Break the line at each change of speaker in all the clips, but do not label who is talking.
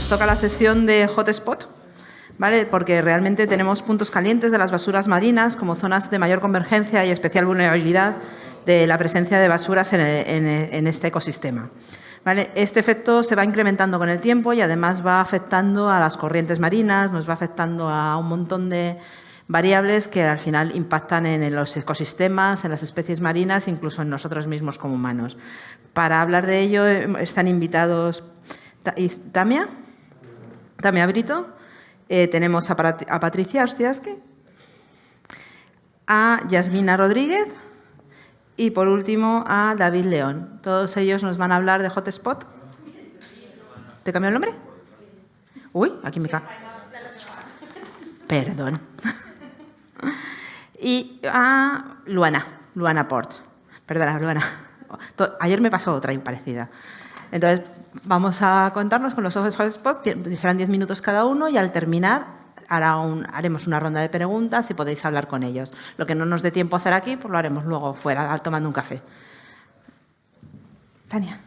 toca la sesión de hotspot, ¿vale? Porque realmente tenemos puntos calientes de las basuras marinas como zonas de mayor convergencia y especial vulnerabilidad de la presencia de basuras en este ecosistema. ¿Vale? Este efecto se va incrementando con el tiempo y además va afectando a las corrientes marinas, nos va afectando a un montón de variables que al final impactan en los ecosistemas, en las especies marinas, incluso en nosotros mismos como humanos. Para hablar de ello están invitados Tamia Brito, tenemos a Patricia Ostiaski, a Yasmina Rodríguez y, por último, a David León. Todos ellos nos van a hablar de hotspot. ¿Te cambió el nombre? Uy, aquí me cae. Perdón. Y a Luana Port. Perdona, Luana. Ayer me pasó otra parecida. Entonces, vamos a contarnos con los hotspots. Serán 10 minutos cada uno y al terminar haremos una ronda de preguntas y podéis hablar con ellos. Lo que no nos dé tiempo a hacer aquí, pues lo haremos luego fuera, tomando un café. Tania.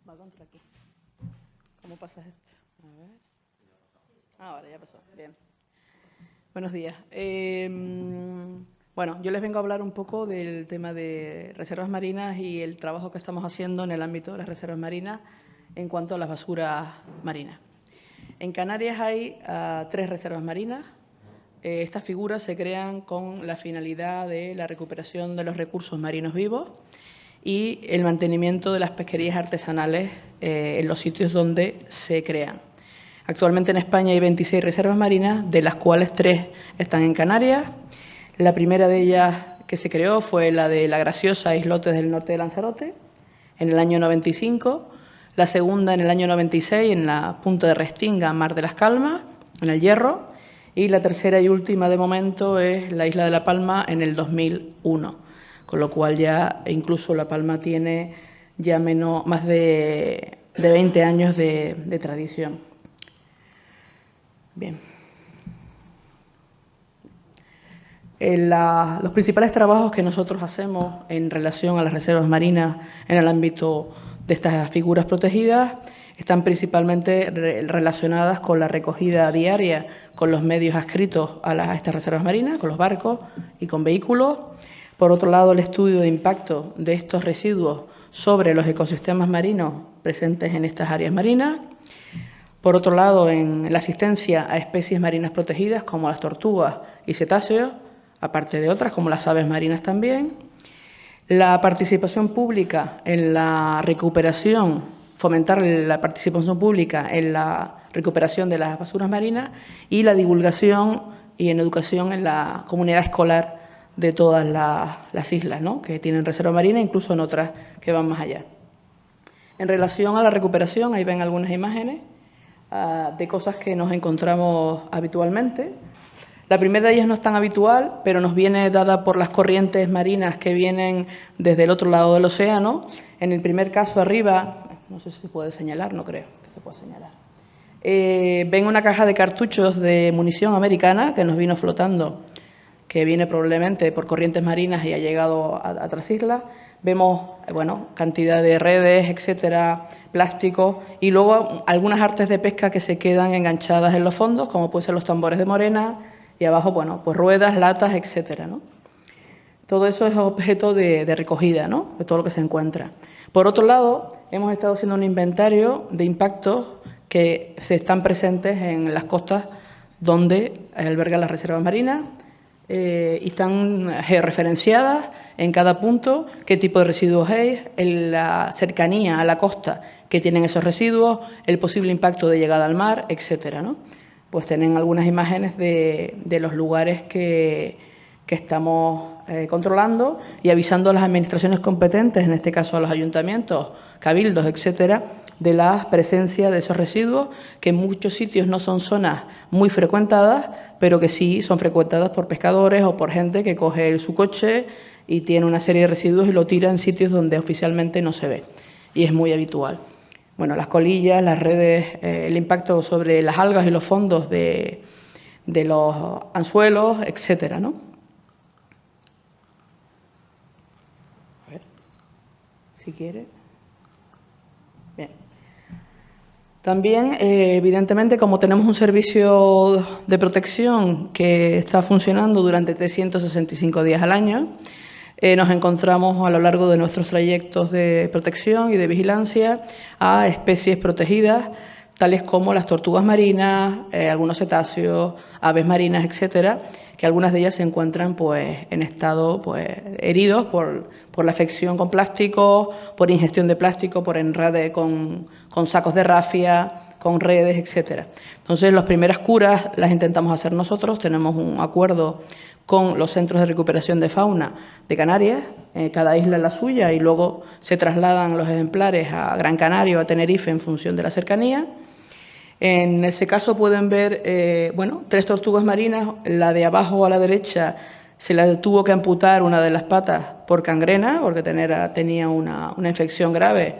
Va contra aquí. ¿Cómo pasa esto? A ver. Ahora ya pasó. Bien. Buenos días. Bueno, yo les vengo a hablar un poco del tema de reservas marinas y el trabajo que estamos haciendo en el ámbito de las reservas marinas en cuanto a las basuras marinas. En Canarias hay 3 reservas marinas. Estas figuras se crean con la finalidad de la recuperación de los recursos marinos vivos y el mantenimiento de las pesquerías artesanales en los sitios donde se crean. Actualmente en España hay 26 reservas marinas, de las cuales 3 están en Canarias. La primera de ellas que se creó fue la de La Graciosa, islotes del norte de Lanzarote, en el año 95. La segunda en el año 96, en la punta de Restinga, Mar de las Calmas, en el Hierro. Y la tercera y última de momento es la isla de La Palma en el 2001. Con lo cual ya incluso La Palma tiene ya más de 20 años de tradición. Bien. Los principales trabajos que nosotros hacemos en relación a las reservas marinas en el ámbito de estas figuras protegidas están principalmente relacionadas con la recogida diaria con los medios adscritos a estas reservas marinas, con los barcos y con vehículos. Por otro lado, el estudio de impacto de estos residuos sobre los ecosistemas marinos presentes en estas áreas marinas. Por otro lado, en la asistencia a especies marinas protegidas como las tortugas y cetáceos, aparte de otras como las aves marinas también. La participación pública en la recuperación, fomentar la participación pública en la recuperación de las basuras marinas y la divulgación y en educación en la comunidad escolar de todas las islas, ¿no?, que tienen reserva marina, incluso en otras que van más allá. En relación a la recuperación, ahí ven algunas imágenes de cosas que nos encontramos habitualmente. La primera de ellas no es tan habitual, pero nos viene dada por las corrientes marinas que vienen desde el otro lado del océano. En el primer caso arriba, no sé si se puede señalar, no creo que se pueda señalar. Ven una caja de cartuchos de munición americana que nos vino flotando, que viene probablemente por corrientes marinas y ha llegado a otras islas. Vemos, bueno, cantidad de redes, etcétera, plásticos y luego algunas artes de pesca que se quedan enganchadas en los fondos, como pueden ser los tambores de morena y abajo, bueno, pues ruedas, latas, etcétera, ¿no? Todo eso es objeto de recogida, ¿no?, de todo lo que se encuentra. Por otro lado, hemos estado haciendo un inventario de impactos que se están presentes en las costas donde albergan las reservas marinas y están georreferenciadas en cada punto, qué tipo de residuos hay, la cercanía a la costa que tienen esos residuos, el posible impacto de llegada al mar, etcétera, ¿no? Pues tienen algunas imágenes de los lugares que estamos controlando y avisando a las administraciones competentes, en este caso a los ayuntamientos, cabildos, etcétera, de la presencia de esos residuos, que en muchos sitios no son zonas muy frecuentadas, pero que sí son frecuentadas por pescadores o por gente que coge su coche y tiene una serie de residuos y lo tira en sitios donde oficialmente no se ve, y es muy habitual. Bueno, las colillas, las redes, el impacto sobre las algas y los fondos de de los anzuelos, etcétera, ¿no? A ver, si quiere. Bien. También, evidentemente, como tenemos un servicio de protección que está funcionando durante 365 días al año, nos encontramos a lo largo de nuestros trayectos de protección y de vigilancia a especies protegidas, tales como las tortugas marinas, algunos cetáceos, aves marinas, etcétera, que algunas de ellas se encuentran pues, en estado heridos por la afección con plástico, por ingestión de plástico, por enrede con sacos de rafia, con redes, etcétera. Entonces, las primeras curas las intentamos hacer nosotros. Tenemos un acuerdo con los centros de recuperación de fauna de Canarias, cada isla la suya, y luego se trasladan los ejemplares a Gran Canaria o a Tenerife en función de la cercanía. En ese caso pueden ver, 3 tortugas marinas. La de abajo a la derecha se la tuvo que amputar una de las patas por gangrena, porque tenía una infección grave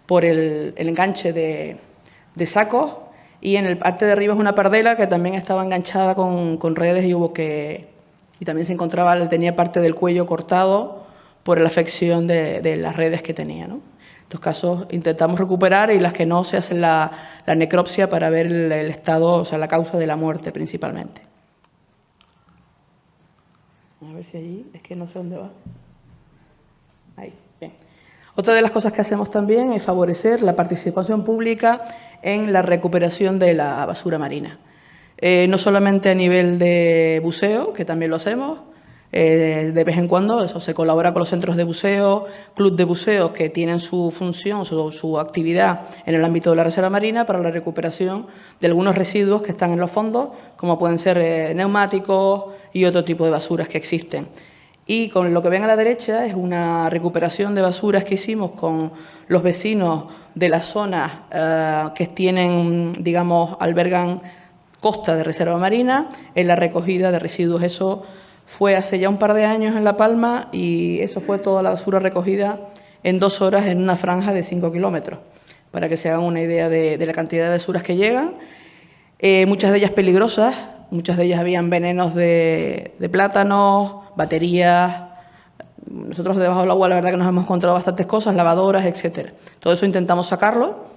por el enganche de sacos. Y en el parte de arriba es una pardela que también estaba enganchada con redes y también se encontraba, tenía parte del cuello cortado por la afección de las redes que tenía, ¿no? En estos casos intentamos recuperar, y las que no, se hace la necropsia para ver el estado, o sea, la causa de la muerte principalmente. A ver si allí, es que no sé dónde va. Ahí, bien. Otra de las cosas que hacemos también es favorecer la participación pública en la recuperación de la basura marina. No solamente a nivel de buceo, que también lo hacemos, de vez en cuando eso se colabora con los centros de buceo, club de buceo, que tienen su función, su actividad en el ámbito de la reserva marina para la recuperación de algunos residuos que están en los fondos, como pueden ser neumáticos y otro tipo de basuras que existen. Y con lo que ven a la derecha es una recuperación de basuras que hicimos con los vecinos de las zonas que tienen, digamos, albergan costa de reserva marina, en la recogida de residuos. Eso fue hace ya un par de años en La Palma, y eso fue toda la basura recogida en 2 horas en una franja de 5 kilómetros, para que se hagan una idea de la cantidad de basuras que llegan. Muchas de ellas peligrosas, muchas de ellas habían venenos de plátanos, baterías. Nosotros debajo del agua la verdad que nos hemos encontrado bastantes cosas, lavadoras, etcétera. Todo eso intentamos sacarlo,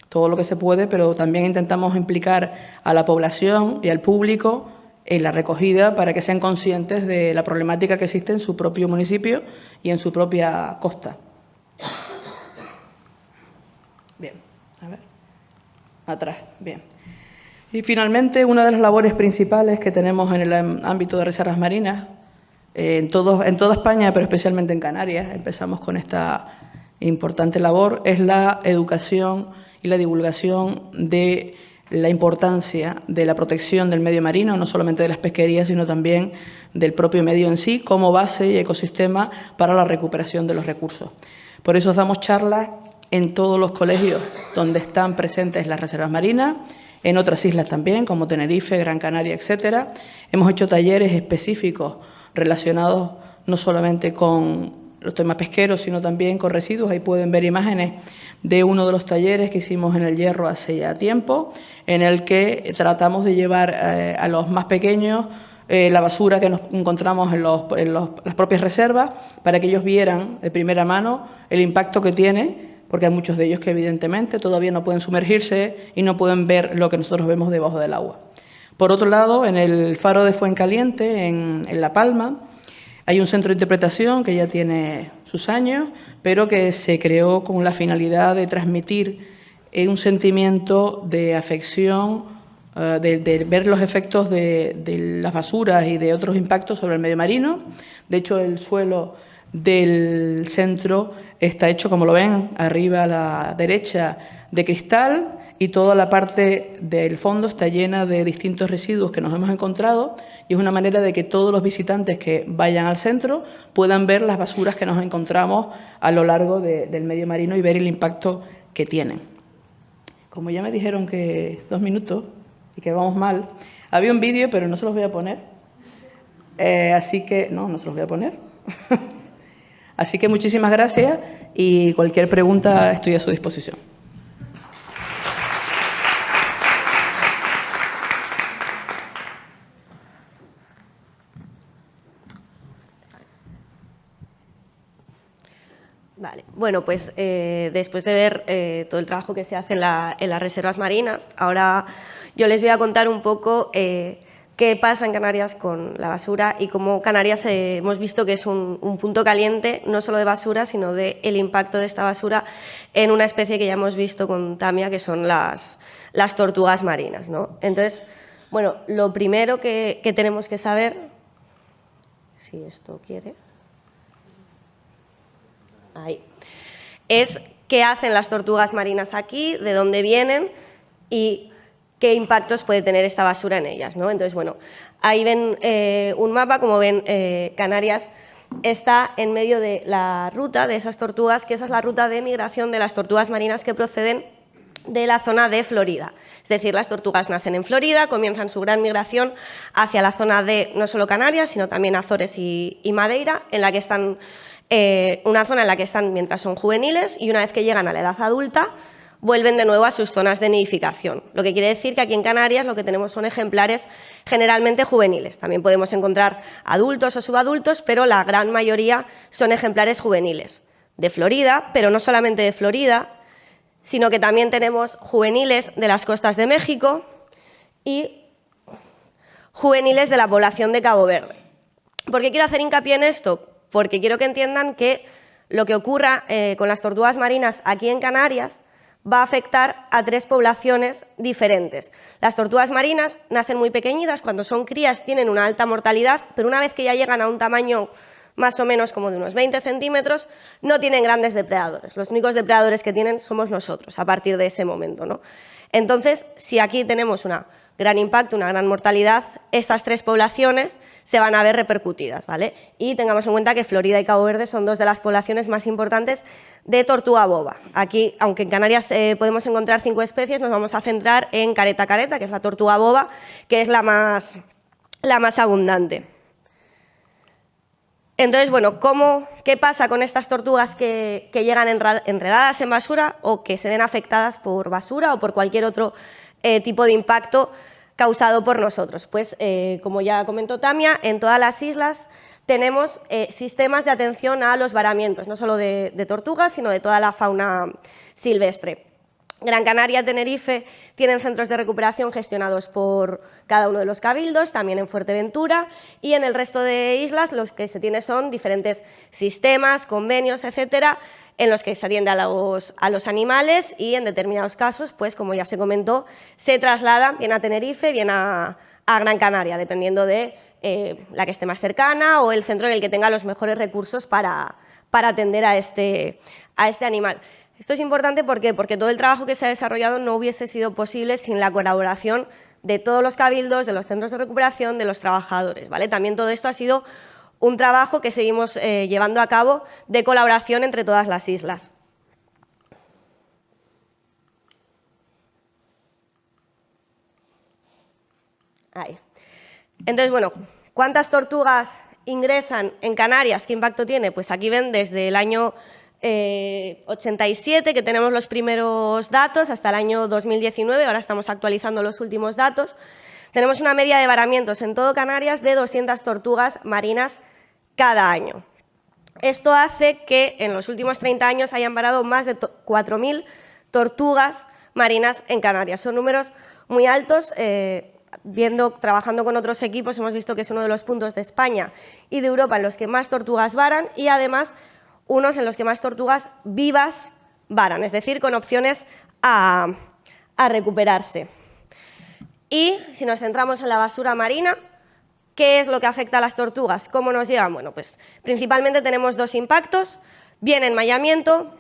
todo lo que se puede, pero también intentamos implicar a la población y al público en la recogida para que sean conscientes de la problemática que existe en su propio municipio y en su propia costa. Bien, a ver, atrás, bien. Y finalmente, una de las labores principales que tenemos en el ámbito de reservas marinas, en toda España, pero especialmente en Canarias, empezamos con esta importante labor, es la educación y la divulgación de la importancia de la protección del medio marino, no solamente de las pesquerías, sino también del propio medio en sí, como base y ecosistema para la recuperación de los recursos. Por eso damos charlas en todos los colegios donde están presentes las reservas marinas, en otras islas también, como Tenerife, Gran Canaria, etcétera. Hemos hecho talleres específicos relacionados no solamente con los temas pesqueros, sino también con residuos. Ahí pueden ver imágenes de uno de los talleres que hicimos en El Hierro hace ya tiempo, en el que tratamos de llevar a los más pequeños la basura que nos encontramos en las propias reservas, para que ellos vieran de primera mano el impacto que tiene, porque hay muchos de ellos que evidentemente todavía no pueden sumergirse y no pueden ver lo que nosotros vemos debajo del agua. Por otro lado, en el faro de Fuencaliente, en La Palma, hay un centro de interpretación que ya tiene sus años, pero que se creó con la finalidad de transmitir un sentimiento de afección, de ver los efectos de las basuras y de otros impactos sobre el medio marino. De hecho, el suelo del centro está hecho, como lo ven, arriba a la derecha, de cristal, y toda la parte del fondo está llena de distintos residuos que nos hemos encontrado, y es una manera de que todos los visitantes que vayan al centro puedan ver las basuras que nos encontramos a lo largo del medio marino y ver el impacto que tienen. Como ya me dijeron que 2 minutos y que vamos mal, había un vídeo, pero no se los voy a poner, así que no se los voy a poner. Así que muchísimas gracias, y cualquier pregunta estoy a su disposición.
Bueno, pues después de ver todo el trabajo que se hace en las reservas marinas, ahora yo les voy a contar un poco qué pasa en Canarias con la basura y cómo Canarias hemos visto que es un punto caliente, no solo de basura, sino del impacto de esta basura en una especie que ya hemos visto con Tamia, que son las tortugas marinas, ¿no? Entonces, bueno, lo primero que tenemos que saber, si esto quiere, ahí, es qué hacen las tortugas marinas aquí, de dónde vienen y qué impactos puede tener esta basura en ellas, ¿no? Entonces, bueno, ahí ven un mapa, como ven, Canarias está en medio de la ruta de esas tortugas, que esa es la ruta de migración de las tortugas marinas que proceden de la zona de Florida. Es decir, las tortugas nacen en Florida, comienzan su gran migración hacia la zona de no solo Canarias, sino también Azores y Madeira, en la que están, una zona en la que están mientras son juveniles, y una vez que llegan a la edad adulta, vuelven de nuevo a sus zonas de nidificación. Lo que quiere decir que aquí en Canarias lo que tenemos son ejemplares generalmente juveniles. También podemos encontrar adultos o subadultos, pero la gran mayoría son ejemplares juveniles. De Florida, pero no solamente de Florida, sino que también tenemos juveniles de las costas de México y juveniles de la población de Cabo Verde. ¿Por qué quiero hacer hincapié en esto? Porque quiero que entiendan que lo que ocurra con las tortugas marinas aquí en Canarias va a afectar a 3 poblaciones diferentes. Las tortugas marinas nacen muy pequeñitas, cuando son crías tienen una alta mortalidad, pero una vez que ya llegan a un tamaño más o menos como de unos 20 centímetros, no tienen grandes depredadores. Los únicos depredadores que tienen somos nosotros a partir de ese momento, ¿no? Entonces, si aquí tenemos un gran impacto, una gran mortalidad, estas 3 poblaciones se van a ver repercutidas, ¿vale? Y tengamos en cuenta que Florida y Cabo Verde son 2 de las poblaciones más importantes de tortuga boba. Aquí, aunque en Canarias podemos encontrar 5 especies, nos vamos a centrar en careta careta, que es la tortuga boba, que es la más abundante. Entonces, bueno, ¿qué pasa con estas tortugas que llegan enredadas en basura o que se ven afectadas por basura o por cualquier otro tipo de impacto causado por nosotros? Pues, como ya comentó Tamia, en todas las islas tenemos sistemas de atención a los varamientos, no solo de tortugas, sino de toda la fauna silvestre. Gran Canaria, Tenerife tienen centros de recuperación gestionados por cada uno de los cabildos, también en Fuerteventura, y en el resto de islas los que se tiene son diferentes sistemas, convenios, etcétera, en los que se atiende a los animales y en determinados casos, pues como ya se comentó, se trasladan bien a Tenerife, bien a Gran Canaria, dependiendo de la que esté más cercana o el centro en el que tenga los mejores recursos para atender a este animal. Esto es importante porque todo el trabajo que se ha desarrollado no hubiese sido posible sin la colaboración de todos los cabildos, de los centros de recuperación, de los trabajadores, ¿vale? También todo esto ha sido un trabajo que seguimos llevando a cabo de colaboración entre todas las islas. Ahí. Entonces, bueno, ¿cuántas tortugas ingresan en Canarias? ¿Qué impacto tiene? Pues aquí ven desde el año 87, que tenemos los primeros datos, hasta el año 2019, ahora estamos actualizando los últimos datos. Tenemos una media de varamientos en todo Canarias de 200 tortugas marinas cada año. Esto hace que en los últimos 30 años hayan varado más de 4.000 tortugas marinas en Canarias. Son números muy altos. Trabajando con otros equipos, hemos visto que es uno de los puntos de España y de Europa en los que más tortugas varan y además unos en los que más tortugas vivas varan, es decir, con opciones a recuperarse. Y si nos centramos en la basura marina, ¿qué es lo que afecta a las tortugas? ¿Cómo nos llegan? Bueno, pues principalmente tenemos 2 impactos, bien enmayamiento,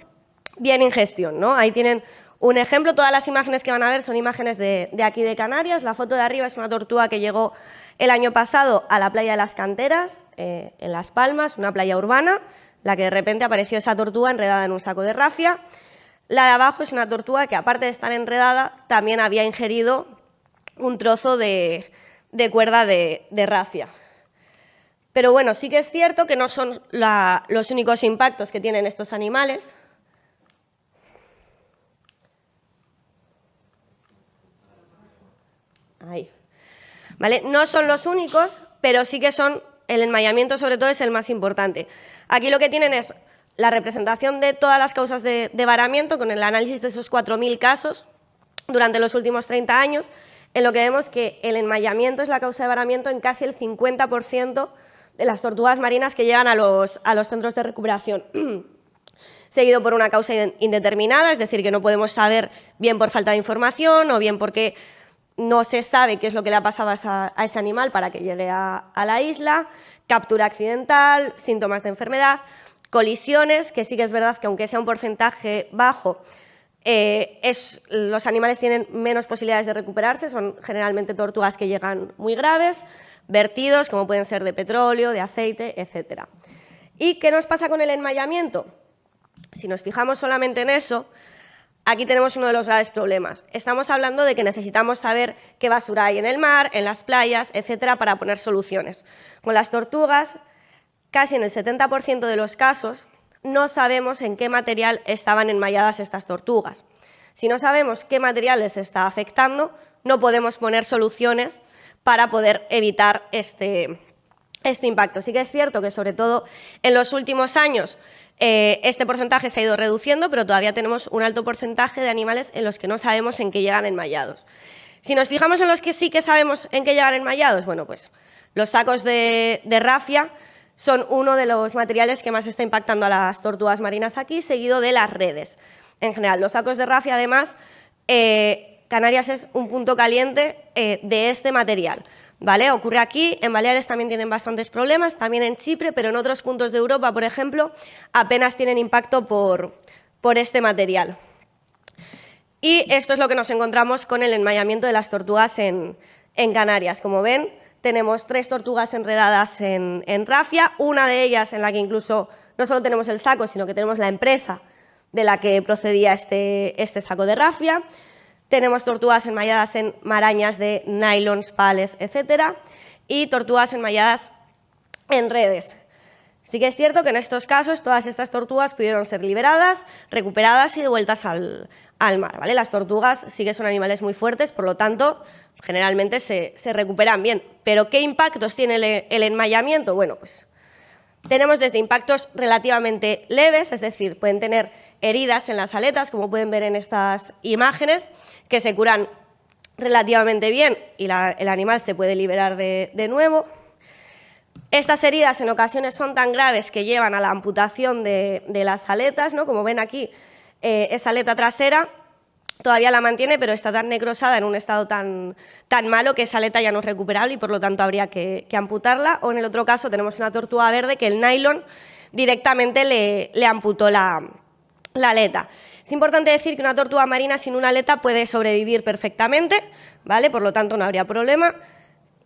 bien ingestión, ¿no? Ahí tienen un ejemplo, todas las imágenes que van a ver son imágenes de aquí de Canarias. La foto de arriba es una tortuga que llegó el año pasado a la playa de las Canteras, en Las Palmas, una playa urbana, la que de repente apareció esa tortuga enredada en un saco de rafia. La de abajo es una tortuga que, aparte de estar enredada, también había ingerido un trozo de cuerda de rafia. Pero bueno, sí que es cierto que no son los únicos impactos que tienen estos animales. Ahí. ¿Vale? No son los únicos, pero sí que son, el enmayamiento sobre todo es el más importante. Aquí lo que tienen es la representación de todas las causas de varamiento con el análisis de esos 4.000 casos durante los últimos 30 años, en lo que vemos que el enmayamiento es la causa de varamiento en casi el 50% de las tortugas marinas que llegan a los centros de recuperación. Seguido por una causa indeterminada, es decir, que no podemos saber bien por falta de información o bien porque no se sabe qué es lo que le ha pasado a ese animal para que llegue a la isla, captura accidental, síntomas de enfermedad, colisiones, que sí que es verdad que aunque sea un porcentaje bajo, los animales tienen menos posibilidades de recuperarse, son generalmente tortugas que llegan muy graves, vertidos, como pueden ser de petróleo, de aceite, etc. ¿Y qué nos pasa con el enmayamiento? Si nos fijamos solamente en eso, aquí tenemos uno de los graves problemas. Estamos hablando de que necesitamos saber qué basura hay en el mar, en las playas, etcétera, para poner soluciones. Con las tortugas, casi en el 70% de los casos, no sabemos en qué material estaban enmayadas estas tortugas. Si no sabemos qué material les está afectando, no podemos poner soluciones para poder evitar este impacto. Sí que es cierto que, sobre todo en los últimos años, este porcentaje se ha ido reduciendo, pero todavía tenemos un alto porcentaje de animales en los que no sabemos en qué llegan enmayados. Si nos fijamos en los que sí que sabemos en qué llegan enmayados, bueno, pues los sacos de rafia son uno de los materiales que más está impactando a las tortugas marinas aquí, seguido de las redes. En general, los sacos de rafia, además, Canarias es un punto caliente de este material, ¿vale? Ocurre aquí, en Baleares también tienen bastantes problemas, también en Chipre, pero en otros puntos de Europa, por ejemplo, apenas tienen impacto por este material. Y esto es lo que nos encontramos con el enmayamiento de las tortugas en Canarias. Como ven, tenemos 3 tortugas enredadas en rafia, una de ellas en la que incluso no solo tenemos el saco, sino que tenemos la empresa de la que procedía este saco de rafia. Tenemos tortugas enmayadas en marañas de nylons, pales, etc. Y tortugas enmayadas en redes. Sí que es cierto que en estos casos todas estas tortugas pudieron ser liberadas, recuperadas y devueltas al mar, ¿vale? Las tortugas sí que son animales muy fuertes, por lo tanto, generalmente se recuperan bien. ¿Pero qué impactos tiene el enmayamiento? Bueno, pues tenemos desde impactos relativamente leves, es decir, pueden tener heridas en las aletas, como pueden ver en estas imágenes, que se curan relativamente bien y el animal se puede liberar de nuevo. Estas heridas en ocasiones son tan graves que llevan a la amputación de las aletas, ¿no? Como ven aquí, esa aleta trasera todavía la mantiene, pero está tan necrosada, en un estado tan malo, que esa aleta ya no es recuperable y por lo tanto habría que amputarla. O en el otro caso tenemos una tortuga verde que el nylon directamente le amputó la aleta. Es importante decir que una tortuga marina sin una aleta puede sobrevivir perfectamente, ¿vale? Por lo tanto no habría problema.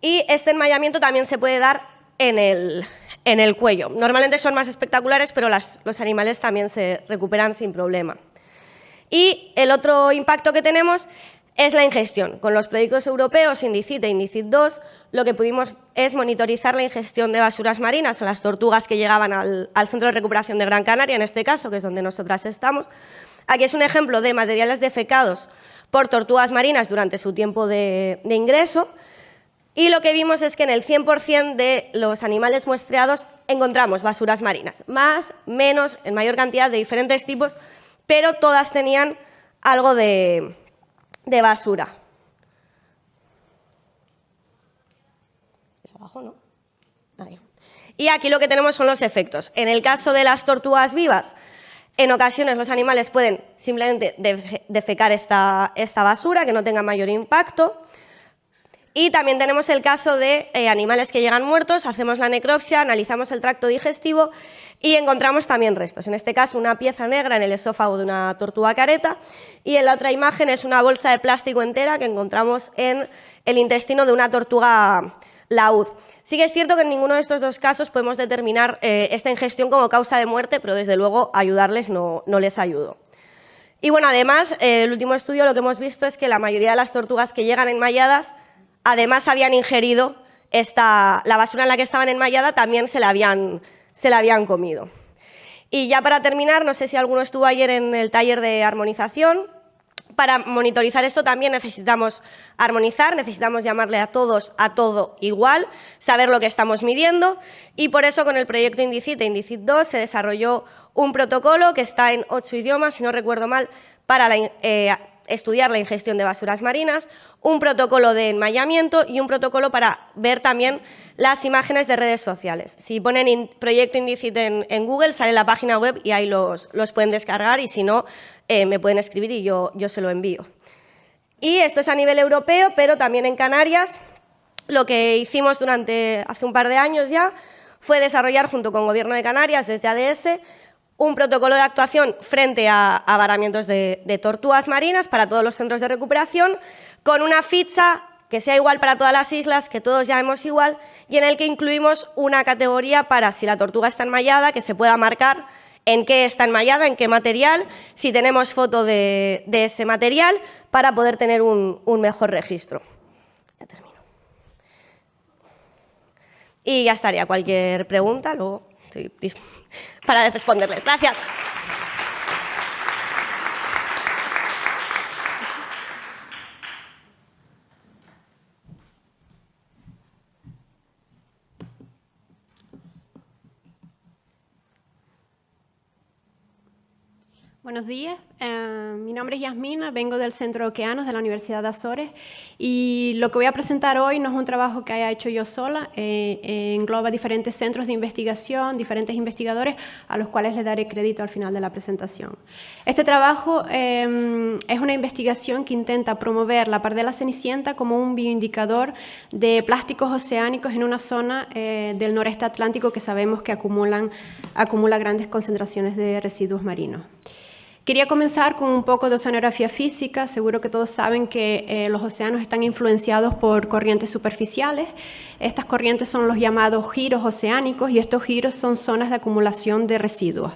Y este enmayamiento también se puede dar en el cuello. Normalmente son más espectaculares, pero los animales también se recuperan sin problema. Y el otro impacto que tenemos es la ingestión. Con los proyectos europeos Indicit e Indicit 2, lo que pudimos es monitorizar la ingestión de basuras marinas a las tortugas que llegaban al Centro de Recuperación de Gran Canaria, en este caso, que es donde nosotras estamos. Aquí es un ejemplo de materiales defecados por tortugas marinas durante su tiempo de ingreso. Y lo que vimos es que en el 100% de los animales muestreados encontramos basuras marinas, más, menos, en mayor cantidad, de diferentes tipos, pero todas tenían algo de basura. ¿Es abajo, no? Ahí. Y aquí lo que tenemos son los efectos. En el caso de las tortugas vivas, en ocasiones los animales pueden simplemente defecar esta basura, que no tenga mayor impacto. Y también tenemos el caso de animales que llegan muertos, hacemos la necropsia, analizamos el tracto digestivo y encontramos también restos. En este caso, una pieza negra en el esófago de una tortuga careta y en la otra imagen es una bolsa de plástico entera que encontramos en el intestino de una tortuga laúd. Sí que es cierto que en ninguno de estos dos casos podemos determinar esta ingestión como causa de muerte, pero desde luego ayudarles no les ayudó. Y bueno, además, el último estudio lo que hemos visto es que la mayoría de las tortugas que llegan enmayadas además habían ingerido la basura en la que estaban enmayadas, también se la habían comido. Y ya para terminar, no sé si alguno estuvo ayer en el taller de armonización. Para monitorizar esto también necesitamos armonizar, necesitamos llamarle a todos a todo igual, saber lo que estamos midiendo y por eso con el proyecto Indicit e Indicit 2 se desarrolló un protocolo que está en 8 idiomas, si no recuerdo mal, para estudiar la ingestión de basuras marinas, un protocolo de enmayamiento y un protocolo para ver también las imágenes de redes sociales. Si ponen Proyecto Indicit en Google, sale la página web y ahí los pueden descargar, y si no, me pueden escribir y yo se lo envío. Y esto es a nivel europeo, pero también en Canarias. Lo que hicimos hace un par de años ya fue desarrollar, junto con Gobierno de Canarias, desde ADS, un protocolo de actuación frente a varamientos de tortugas marinas para todos los centros de recuperación, con una ficha que sea igual para todas las islas, que todos llamemos igual, y en el que incluimos una categoría para, si la tortuga está enmayada, que se pueda marcar en qué está enmayada, en qué material, si tenemos foto de ese material, para poder tener un mejor registro. Ya termino. Y ya estaría. Cualquier pregunta, luego estoy para responderles. Gracias.
Buenos días, mi nombre es Yasmina, vengo del Centro de Oceanos de la Universidad de Azores, y lo que voy a presentar hoy no es un trabajo que haya hecho yo sola, engloba diferentes centros de investigación, diferentes investigadores a los cuales les daré crédito al final de la presentación. Este trabajo es una investigación que intenta promover la pardela cenicienta como un bioindicador de plásticos oceánicos en una zona del noreste atlántico que sabemos que acumula grandes concentraciones de residuos marinos. Quería comenzar con un poco de oceanografía física. Seguro que todos saben que los océanos están influenciados por corrientes superficiales. Estas corrientes son los llamados giros oceánicos, y estos giros son zonas de acumulación de residuos.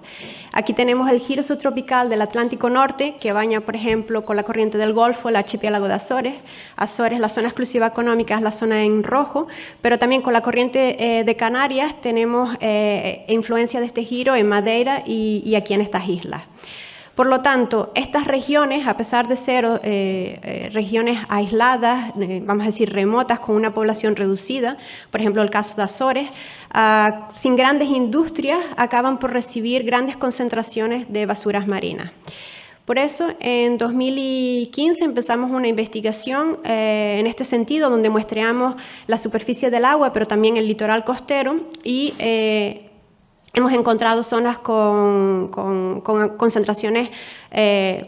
Aquí tenemos el giro subtropical del Atlántico Norte, que baña, por ejemplo, con la corriente del Golfo, el archipiélago de Azores. Azores, la zona exclusiva económica, es la zona en rojo, pero también con la corriente de Canarias tenemos influencia de este giro en Madeira y aquí en estas islas. Por lo tanto, estas regiones, a pesar de ser regiones aisladas, vamos a decir remotas, con una población reducida, por ejemplo el caso de Azores, sin grandes industrias, acaban por recibir grandes concentraciones de basuras marinas. Por eso, en 2015 empezamos una investigación en este sentido, donde muestreamos la superficie del agua, pero también el litoral costero, y hemos encontrado zonas con concentraciones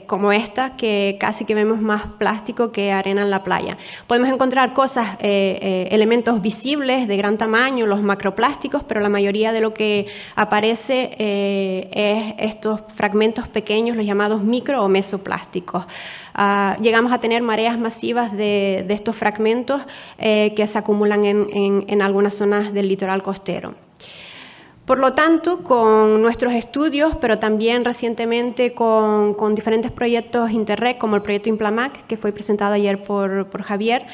como esta, que casi que vemos más plástico que arena en la playa. Podemos encontrar cosas, elementos visibles de gran tamaño, los macroplásticos, pero la mayoría de lo que aparece es estos fragmentos pequeños, los llamados micro o mesoplásticos. Llegamos a tener mareas masivas de estos fragmentos que se acumulan en algunas zonas del litoral costero. Por lo tanto, con nuestros estudios, pero también recientemente con diferentes proyectos Interreg, como el proyecto Implamac, que fue presentado ayer por Javier,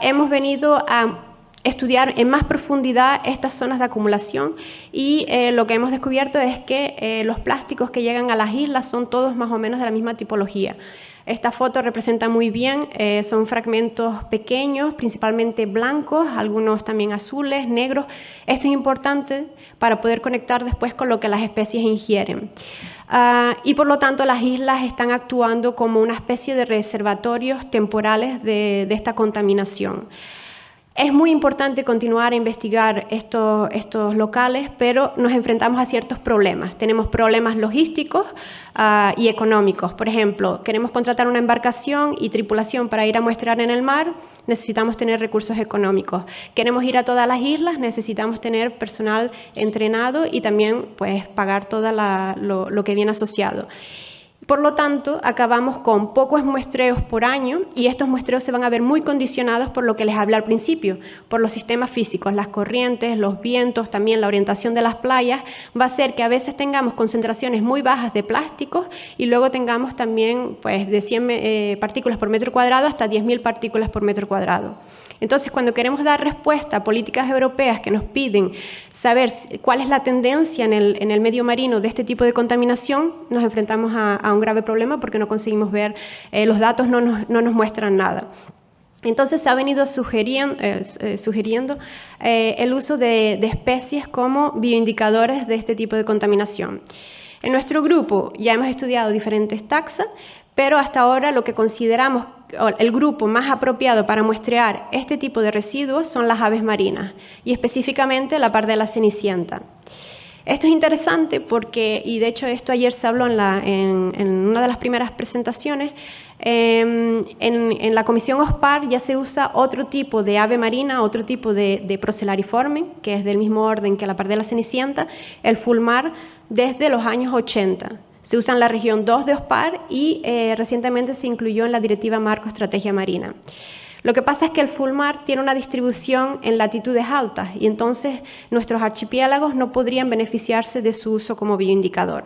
hemos venido a estudiar en más profundidad estas zonas de acumulación, y lo que hemos descubierto es que los plásticos que llegan a las islas son todos más o menos de la misma tipología. Esta foto representa muy bien, son fragmentos pequeños, principalmente blancos, algunos también azules, negros. Esto es importante para poder conectar después con lo que las especies ingieren. Y por lo tanto las islas están actuando como una especie de reservatorios temporales de esta contaminación. Es muy importante continuar a investigar estos locales, pero nos enfrentamos a ciertos problemas. Tenemos problemas logísticos y económicos. Por ejemplo, queremos contratar una embarcación y tripulación para ir a muestrear en el mar, necesitamos tener recursos económicos. Queremos ir a todas las islas, necesitamos tener personal entrenado y también pues, pagar todo lo que viene asociado. Por lo tanto, acabamos con pocos muestreos por año, y estos muestreos se van a ver muy condicionados por lo que les hablé al principio, por los sistemas físicos, las corrientes, los vientos, también la orientación de las playas. Va a ser que a veces tengamos concentraciones muy bajas de plásticos y luego tengamos también pues, de 100 partículas por metro cuadrado hasta 10.000 partículas por metro cuadrado. Entonces, cuando queremos dar respuesta a políticas europeas que nos piden saber cuál es la tendencia en el medio marino de este tipo de contaminación, nos enfrentamos a un grave problema porque no conseguimos ver, los datos no nos muestran nada. Entonces se ha venido sugiriendo el uso de especies como bioindicadores de este tipo de contaminación. En nuestro grupo ya hemos estudiado diferentes taxas, pero hasta ahora lo que consideramos el grupo más apropiado para muestrear este tipo de residuos son las aves marinas, y específicamente la pardela cenicienta. Esto es interesante porque, y de hecho esto ayer se habló en una de las primeras presentaciones, en la Comisión OSPAR ya se usa otro tipo de ave marina, otro tipo de Procellariiforme, que es del mismo orden que la pardela cenicienta, el fulmar, desde los años 80. Se usa en la región 2 de OSPAR y recientemente se incluyó en la Directiva Marco Estrategia Marina. Lo que pasa es que el fulmar tiene una distribución en latitudes altas y entonces nuestros archipiélagos no podrían beneficiarse de su uso como bioindicador.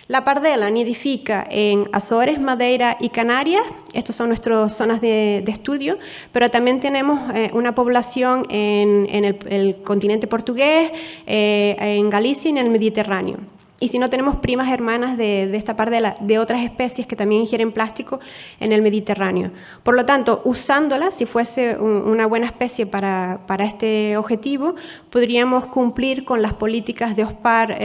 La pardela nidifica en Azores, Madeira y Canarias. Estos son nuestras zonas de estudio, pero también tenemos una población en el continente portugués, en Galicia y en el Mediterráneo. Y si no, tenemos primas hermanas de esta pardela, de otras especies que también ingieren plástico en el Mediterráneo. Por lo tanto, usándola, si fuese una buena especie para este objetivo, podríamos cumplir con las políticas de OSPAR,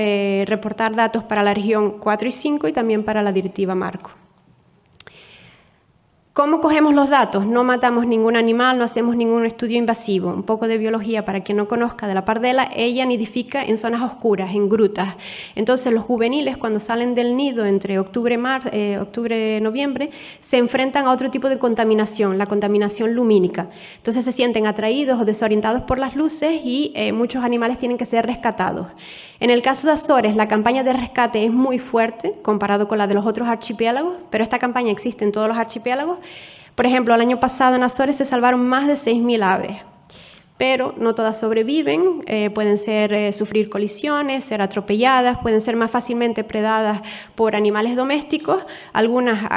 reportar datos para la región 4 y 5 y también para la Directiva Marco. ¿Cómo cogemos los datos? No matamos ningún animal, no hacemos ningún estudio invasivo. Un poco de biología para quien no conozca de la pardela. Ella nidifica en zonas oscuras, en grutas. Entonces los juveniles, cuando salen del nido entre octubre y noviembre, se enfrentan a otro tipo de contaminación, la contaminación lumínica. Entonces se sienten atraídos o desorientados por las luces y muchos animales tienen que ser rescatados. En el caso de Azores, la campaña de rescate es muy fuerte comparado con la de los otros archipiélagos, pero esta campaña existe en todos los archipiélagos. Por ejemplo, el año pasado en Azores se salvaron más de 6.000 aves, pero no todas sobreviven, pueden sufrir colisiones, ser atropelladas, pueden ser más fácilmente predadas por animales domésticos, algunas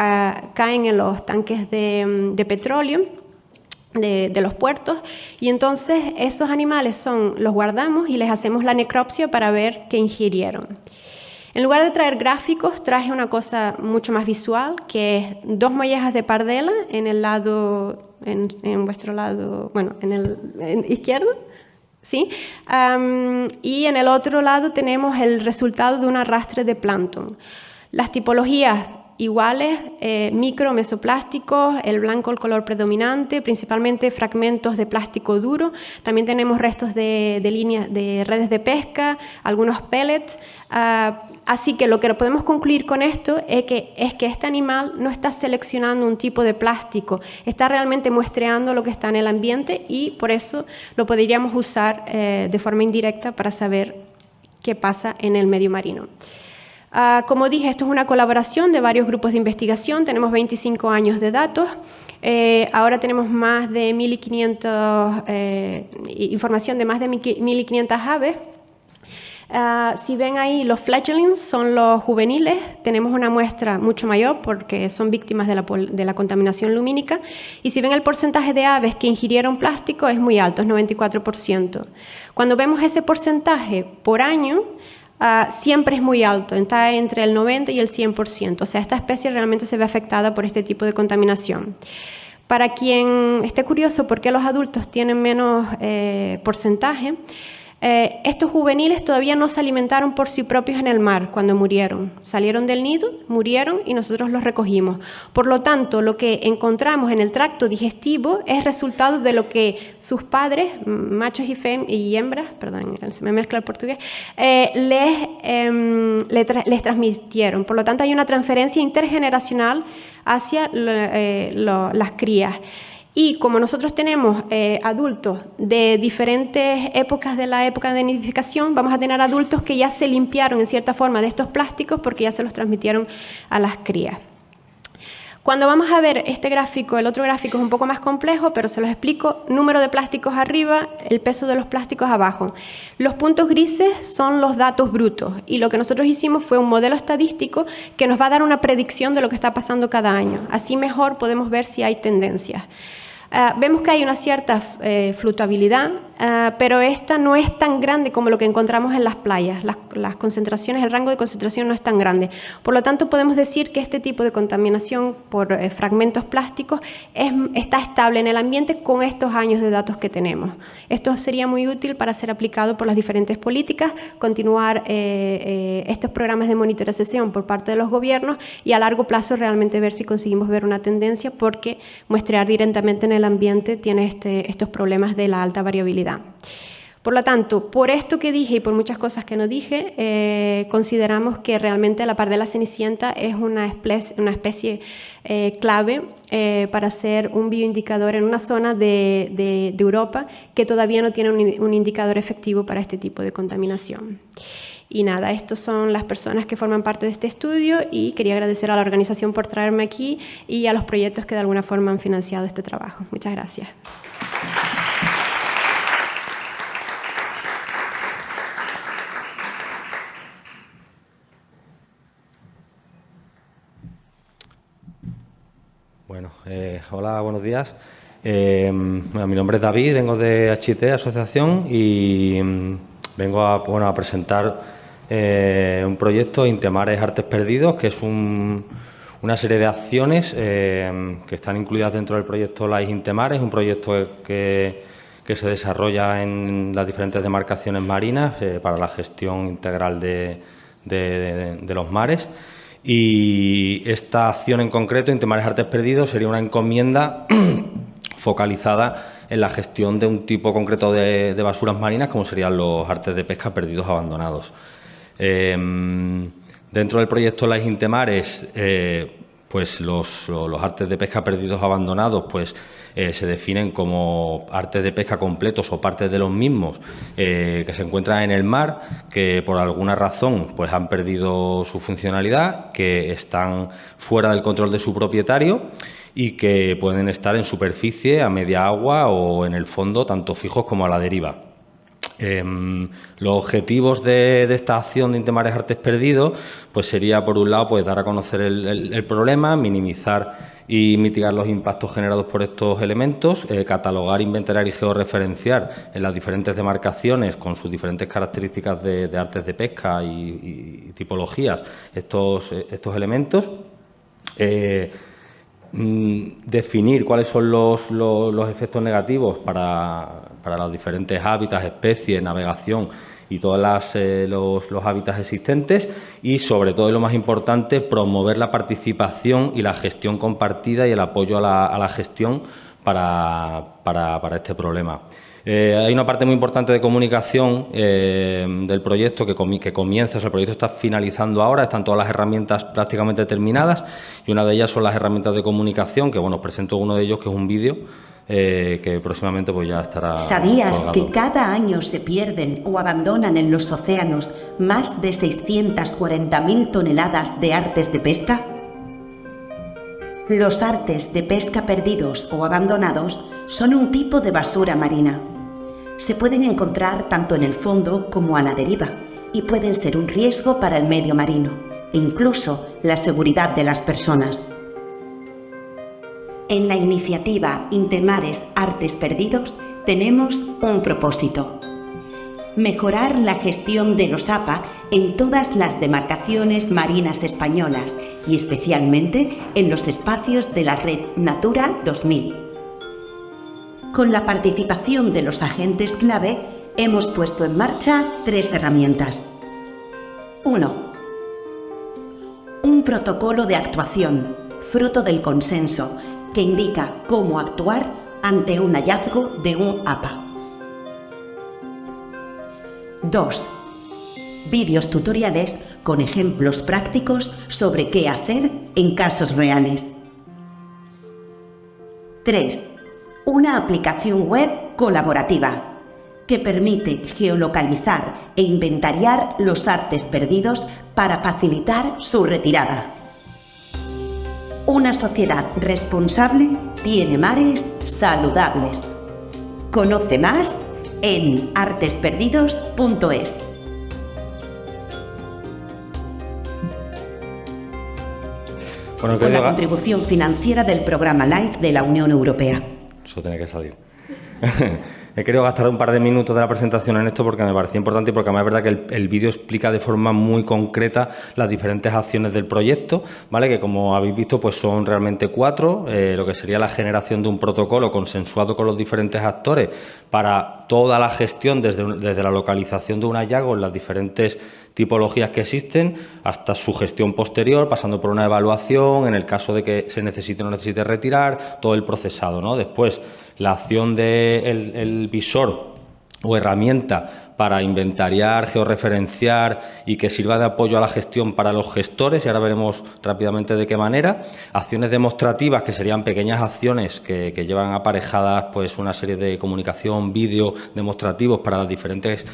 caen en los tanques de petróleo de los puertos, y entonces esos animales los guardamos y les hacemos la necropsia para ver qué ingirieron. En lugar de traer gráficos, traje una cosa mucho más visual, que es 2 mollejas de pardela en el lado, en vuestro lado, bueno, en el izquierdo, ¿sí? Y en el otro lado tenemos el resultado de un arrastre de plancton. Las tipologías iguales, micro, mesoplásticos, el blanco el color predominante, principalmente fragmentos de plástico duro. También tenemos restos de líneas de redes de pesca, algunos pellets. Así que lo que podemos concluir con esto es que este animal no está seleccionando un tipo de plástico, está realmente muestreando lo que está en el ambiente, y por eso lo podríamos usar de forma indirecta para saber qué pasa en el medio marino. Como dije, esto es una colaboración de varios grupos de investigación, tenemos 25 años de datos, ahora tenemos más de 1.500, información de más de 1.500 aves. Si ven ahí, los fledglings son los juveniles, tenemos una muestra mucho mayor porque son víctimas de la contaminación lumínica, y si ven el porcentaje de aves que ingirieron plástico es muy alto, es 94%. Cuando vemos ese porcentaje por año, siempre es muy alto, está entre el 90 y el 100%, o sea, esta especie realmente se ve afectada por este tipo de contaminación. Para quien esté curioso por qué los adultos tienen menos porcentaje, estos juveniles todavía no se alimentaron por sí propios en el mar cuando murieron. Salieron del nido, murieron y nosotros los recogimos. Por lo tanto, lo que encontramos en el tracto digestivo es resultado de lo que sus padres, machos y hembras, perdón, se me mezcla el portugués, les transmitieron. Por lo tanto, hay una transferencia intergeneracional hacia las crías. Y como nosotros tenemos adultos de diferentes épocas de la época de nidificación, vamos a tener adultos que ya se limpiaron en cierta forma de estos plásticos porque ya se los transmitieron a las crías. Cuando vamos a ver este gráfico, el otro gráfico es un poco más complejo, pero se los explico. Número de plásticos arriba, el peso de los plásticos abajo. Los puntos grises son los datos brutos, y lo que nosotros hicimos fue un modelo estadístico que nos va a dar una predicción de lo que está pasando cada año. Así mejor podemos ver si hay tendencias. Vemos que hay una cierta fluctuabilidad. pero esta no es tan grande como lo que encontramos en las playas. Las concentraciones, el rango de concentración no es tan grande. Por lo tanto, podemos decir que este tipo de contaminación por fragmentos plásticos está estable en el ambiente con estos años de datos que tenemos. Esto sería muy útil para ser aplicado por las diferentes políticas, continuar estos programas de monitorización por parte de los gobiernos y a largo plazo realmente ver si conseguimos ver una tendencia, porque muestrear directamente en el ambiente tiene estos problemas de la alta variabilidad. Por lo tanto, por esto que dije y por muchas cosas que no dije, consideramos que realmente la par de la cenicienta es una especie clave para ser un bioindicador en una zona de Europa que todavía no tiene un indicador efectivo para este tipo de contaminación. Y nada, estos son las personas que forman parte de este estudio y quería agradecer a la organización por traerme aquí y a los proyectos que de alguna forma han financiado este trabajo. Muchas gracias.
Bueno, hola, buenos días. Mi nombre es David, vengo de HIT Asociación y vengo a presentar un proyecto, Intemares Artes Perdidos, que es una serie de acciones que están incluidas dentro del proyecto LIFE Intemares, un proyecto que se desarrolla en las diferentes demarcaciones marinas para la gestión integral de los mares. Y esta acción en concreto, Intemares Artes Perdidos, sería una encomienda focalizada en la gestión de un tipo concreto de basuras marinas, como serían los artes de pesca perdidos abandonados. Dentro del proyecto LIFE Intemares, pues los artes de pesca perdidos abandonados pues se definen como artes de pesca completos o partes de los mismos que se encuentran en el mar, que por alguna razón pues han perdido su funcionalidad, que están fuera del control de su propietario y que pueden estar en superficie, a media agua o en el fondo, tanto fijos como a la deriva. Los objetivos de esta acción de Intemares Artes Perdidos pues sería, por un lado, pues dar a conocer el problema, minimizar y mitigar los impactos generados por estos elementos, catalogar, inventariar y georreferenciar en las diferentes demarcaciones con sus diferentes características de artes de pesca y tipologías estos elementos. Definir cuáles son los efectos negativos para los diferentes hábitats, especies, navegación y todos los hábitats existentes y, sobre todo, y lo más importante, promover la participación y la gestión compartida y el apoyo a la gestión para este problema. Hay una parte muy importante de comunicación del proyecto que comienza, o sea, el proyecto está finalizando ahora, están todas las herramientas prácticamente terminadas y una de ellas son las herramientas de comunicación, que bueno, os presento uno de ellos, que es un vídeo que próximamente pues ya estará.
¿Sabías
colgado.
que cada año se pierden o abandonan en los océanos más de 640.000 toneladas de artes de pesca? Los artes de pesca perdidos o abandonados son un tipo de basura marina. Se pueden encontrar tanto en el fondo como a la deriva y pueden ser un riesgo para el medio marino e incluso la seguridad de las personas. En la iniciativa Intemares Artes Perdidos tenemos un propósito: mejorar la gestión de los APA en todas las demarcaciones marinas españolas y especialmente en los espacios de la Red Natura 2000. Con la participación de los agentes clave, hemos puesto en marcha 3 herramientas. 1. Un protocolo de actuación, fruto del consenso, que indica cómo actuar ante un hallazgo de un APA. 2. Vídeos tutoriales con ejemplos prácticos sobre qué hacer en casos reales. 3. Una aplicación web colaborativa que permite geolocalizar e inventariar los artes perdidos para facilitar su retirada. Una sociedad responsable tiene mares saludables. Conoce más en artesperdidos.es.
Bueno,
Con la contribución financiera del programa LIFE de la Unión Europea.
Eso tiene que salir. He querido gastar un par de minutos de la presentación en esto porque me parecía importante y porque además es verdad que el vídeo explica de forma muy concreta las diferentes acciones del proyecto, ¿vale? Que como habéis visto pues son realmente 4, lo que sería la generación de un protocolo consensuado con los diferentes actores para toda la gestión desde la localización de un hallazgo en las diferentes tipologías que existen hasta su gestión posterior, pasando por una evaluación, en el caso de que se necesite o no necesite retirar, todo el procesado, ¿no? Después, la acción del visor o herramienta para inventariar, georreferenciar y que sirva de apoyo a la gestión para los gestores, y ahora veremos rápidamente de qué manera. Acciones demostrativas, que serían pequeñas acciones que llevan aparejadas pues una serie de comunicación, vídeo demostrativos para las diferentes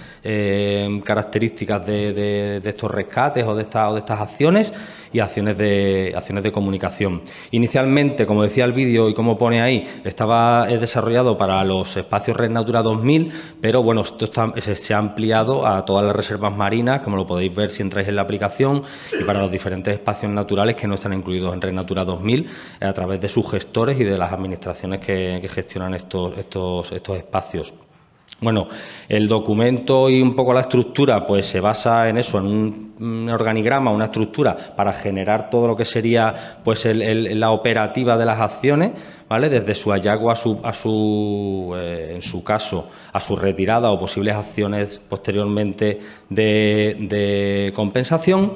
características de estos rescates o de estas acciones, y acciones de comunicación. Inicialmente, como decía el vídeo y como pone ahí, estaba desarrollado para los espacios Red Natura 2000, pero bueno, esto se ha ampliado a todas las reservas marinas, como lo podéis ver si entráis en la aplicación, y para los diferentes espacios naturales que no están incluidos en Red Natura 2000, a través de sus gestores y de las administraciones que gestionan estos espacios. Bueno, el documento y un poco la estructura pues se basa en eso, en un organigrama, una estructura para generar todo lo que sería pues la operativa de las acciones, ¿vale? Desde su hallazgo en su caso, a su retirada o posibles acciones posteriormente de compensación.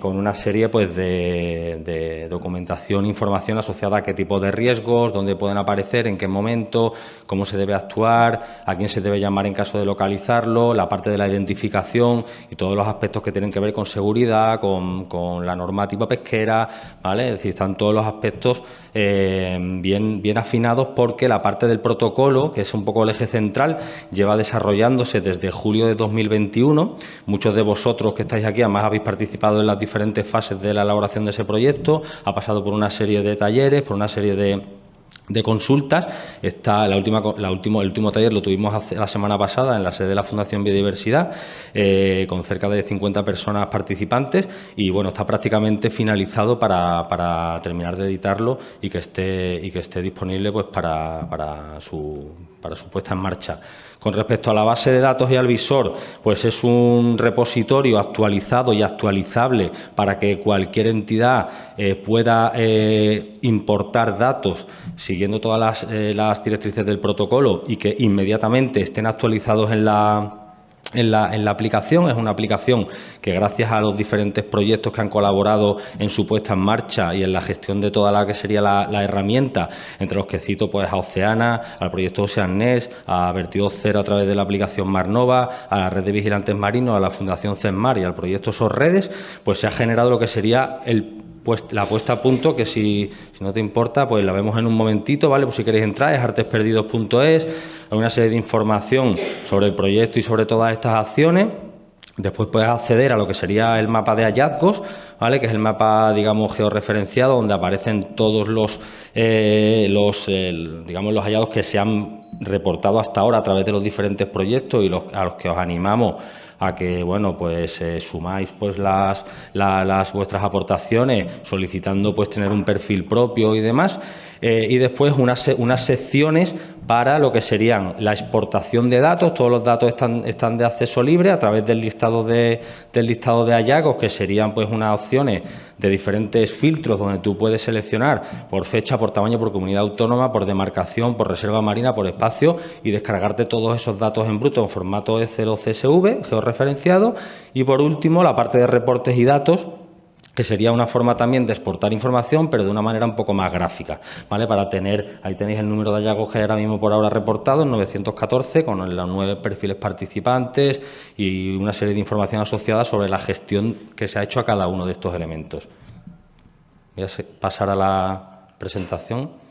Con una serie pues de documentación e información asociada a qué tipo de riesgos, dónde pueden aparecer, en qué momento, cómo se debe actuar, a quién se debe llamar en caso de localizarlo, la parte de la identificación y todos los aspectos que tienen que ver con seguridad, con la normativa pesquera, ¿vale? Es decir, están todos los aspectos bien afinados, porque la parte del protocolo, que es un poco el eje central, lleva desarrollándose desde julio de 2021. Muchos de vosotros que estáis aquí además habéis participado en las diferentes fases de la elaboración de ese proyecto, ha pasado por una serie de talleres, por una serie de consultas. El último taller lo tuvimos la semana pasada en la sede de la Fundación Biodiversidad, con cerca de 50 personas participantes, y bueno, está prácticamente finalizado para terminar de editarlo y que esté disponible pues para su puesta en marcha. Con respecto a la base de datos y al visor, pues es un repositorio actualizado y actualizable para que cualquier entidad pueda importar datos siguiendo todas las directrices del protocolo y que inmediatamente estén actualizados en la aplicación. Es una aplicación que, gracias a los diferentes proyectos que han colaborado en su puesta en marcha y en la gestión de toda la que sería la herramienta, entre los que cito pues a Oceana, al proyecto Oceanés, a Vertido Cero a través de la aplicación Marnova, a la red de vigilantes marinos, a la Fundación CESMAR y al proyecto SOSRedes, pues se ha generado lo que sería la puesta a punto, que si no te importa, pues la vemos en un momentito, ¿vale? Pues si queréis entrar, es artesperdidos.es, hay una serie de información sobre el proyecto y sobre todas estas acciones. Después puedes acceder a lo que sería el mapa de hallazgos, ¿vale? Que es el mapa, digamos, georreferenciado, donde aparecen todos los hallazgos que se han reportado hasta ahora a través de los diferentes proyectos y a los que os animamos a que, bueno, pues sumáis pues las vuestras aportaciones, solicitando pues tener un perfil propio y demás, y después unas secciones para lo que serían la exportación de datos. Todos los datos están de acceso libre a través del listado de hallazgos, que serían pues unas opciones de diferentes filtros donde tú puedes seleccionar por fecha, por tamaño, por comunidad autónoma, por demarcación, por reserva marina, por espacio, y descargarte todos esos datos en bruto en formato Excel o CSV georreferenciado. Y por último, la parte de reportes y datos, que sería una forma también de exportar información, pero de una manera un poco más gráfica, ¿vale? Para tener, ahí tenéis el número de hallazgos que hay ahora mismo por ahora reportados, 914, con los 9 perfiles participantes y una serie de información asociada sobre la gestión que se ha hecho a cada uno de estos elementos. Voy a pasar a la presentación.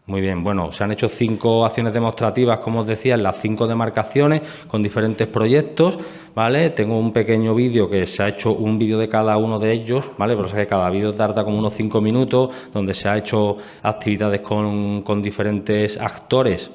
Muy bien, bueno, se han hecho 5 acciones demostrativas, como os decía, en las 5 demarcaciones, con diferentes proyectos, ¿vale? Tengo un pequeño vídeo que se ha hecho, un vídeo de cada uno de ellos, ¿vale? Pero es que cada vídeo tarda como unos 5 minutos, donde se ha hecho actividades con diferentes actores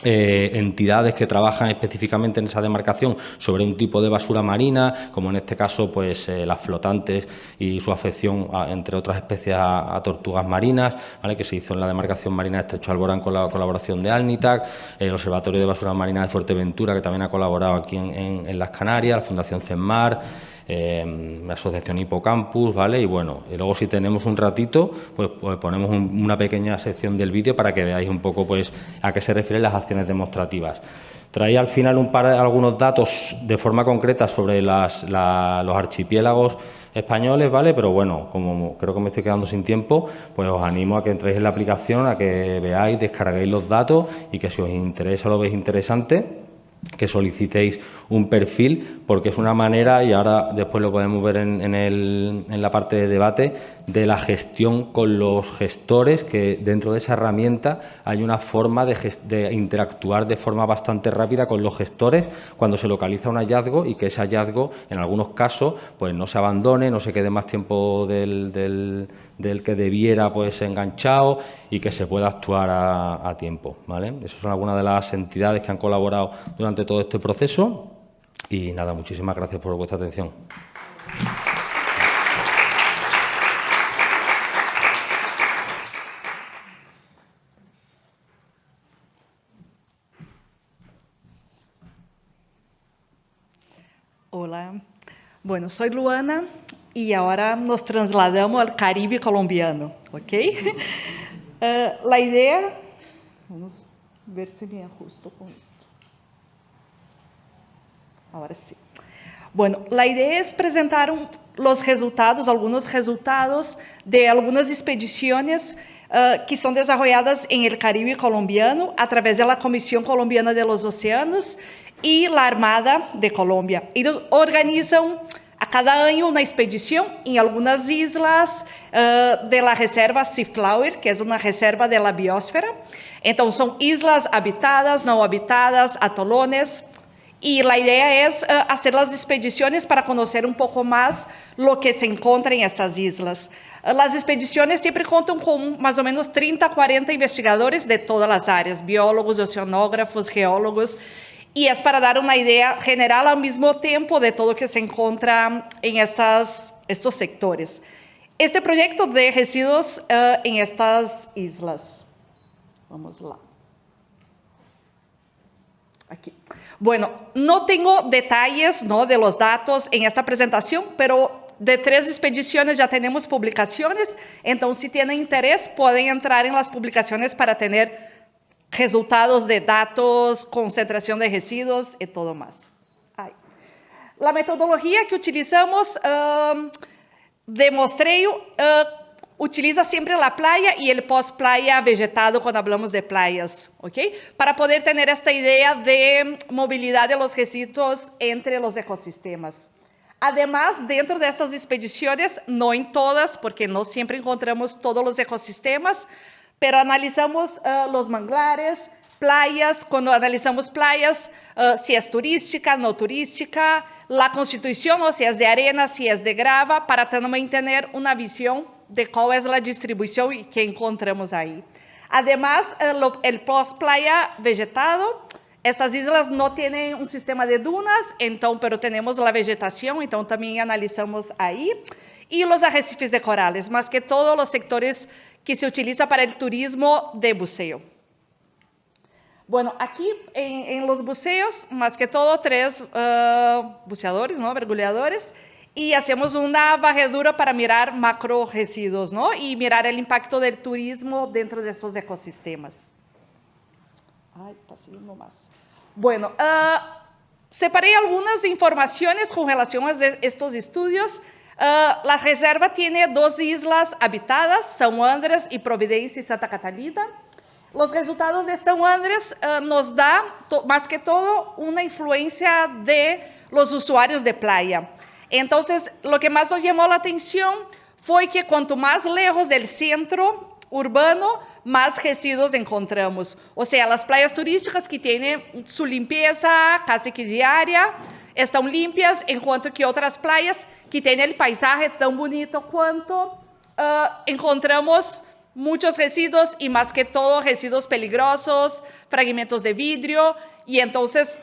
entidades que trabajan específicamente en esa demarcación sobre un tipo de basura marina, como en este caso pues las flotantes y su afección entre otras especies a tortugas marinas, ¿vale?, que se hizo en la demarcación marina de Estrecho Alborán con la colaboración de Alnitac, el Observatorio de Basura Marina de Fuerteventura, que también ha colaborado aquí en las Canarias, la Fundación CENMAR, la Asociación Hipocampus, ¿vale? Y bueno, y luego si tenemos un ratito, pues ponemos una pequeña sección del vídeo para que veáis un poco pues a qué se refieren las acciones demostrativas. Traía al final algunos datos de forma concreta sobre los archipiélagos españoles, ¿vale? Pero bueno, como creo que me estoy quedando sin tiempo, pues os animo a que entréis en la aplicación, a que veáis, descarguéis los datos y que si os interesa o lo veis interesante, que solicitéis un perfil, porque es una manera, y ahora después lo podemos ver en la parte de debate, de la gestión con los gestores, que dentro de esa herramienta hay una forma de interactuar de forma bastante rápida con los gestores cuando se localiza un hallazgo, y que ese hallazgo, en algunos casos, pues no se abandone, no se quede más tiempo del que debiera pues enganchado, y que se pueda actuar a tiempo, ¿vale? Esas son algunas de las entidades que han colaborado durante todo este proceso. Y nada, muchísimas gracias por vuestra atención.
Hola, bueno, soy Luana y ahora nos trasladamos al Caribe colombiano, ¿ok? La idea, vamos a ver si me ajusto con esto. Ahora sí. Bueno, la idea es presentar los resultados, algunos resultados de algunas expediciones que son desarrolladas en el Caribe colombiano a través de la Comisión Colombiana de los Océanos y la Armada de Colombia. Ellos organizan a cada año una expedición en algunas islas de la reserva Seaflower, que es una reserva de la biosfera. Entonces, son islas habitadas, no habitadas, atolones. Y la idea es hacer las expediciones para conocer un poco más lo que se encuentra en estas islas. Las expediciones siempre cuentan con más o menos 30 a 40 investigadores de todas las áreas, biólogos, oceanógrafos, geólogos, y es para dar una idea general al mismo tiempo de todo lo que se encuentra en estos sectores. Este proyecto de residuos en estas islas. Vamos lá. Aquí. Bueno, no tengo detalles, ¿no?, de los datos en esta presentación, pero de 3 expediciones ya tenemos publicaciones, entonces si tienen interés pueden entrar en las publicaciones para tener resultados de datos, concentración de residuos y todo más. La metodología que utilizamos de muestreo utiliza siempre la playa y el post-playa vegetado cuando hablamos de playas, ¿ok? Para poder tener esta idea de movilidad de los residuos entre los ecosistemas. Además, dentro de estas expediciones, no en todas, porque no siempre encontramos todos los ecosistemas, pero analizamos los manglares, playas, cuando analizamos playas, si es turística, no turística, la constitución, o si es de arena, si es de grava, para también tener una visión de cuál es la distribución que encontramos ahí. Además, el post-playa vegetado, estas islas no tienen un sistema de dunas, pero tenemos la vegetación, entonces también analizamos ahí. Y los arrecifes de corales, más que todos los sectores que se utiliza para el turismo de buceo. Bueno, aquí en los buceos, más que todo 3 buceadores, ¿no?, mergulhadores, y hacemos una varredura para mirar macro residuos, ¿no?, y mirar el impacto del turismo dentro de estos ecosistemas. Ay, pasé uno más. Bueno, separé algunas informaciones con relación a estos estudios. La reserva tiene 2 islas habitadas, São Andrés y Providencia y Santa Catalina. Los resultados de São Andrés nos da, más que todo, una influencia de los usuarios de playa. Entonces, lo que más nos llamó la atención fue que cuanto más lejos del centro urbano, más residuos encontramos. O sea, las playas turísticas que tienen su limpieza casi que diaria, están limpias, en cuanto que otras playas que tienen el paisaje tan bonito cuanto encontramos muchos residuos y más que todo residuos peligrosos, fragmentos de vidrio. Y entonces,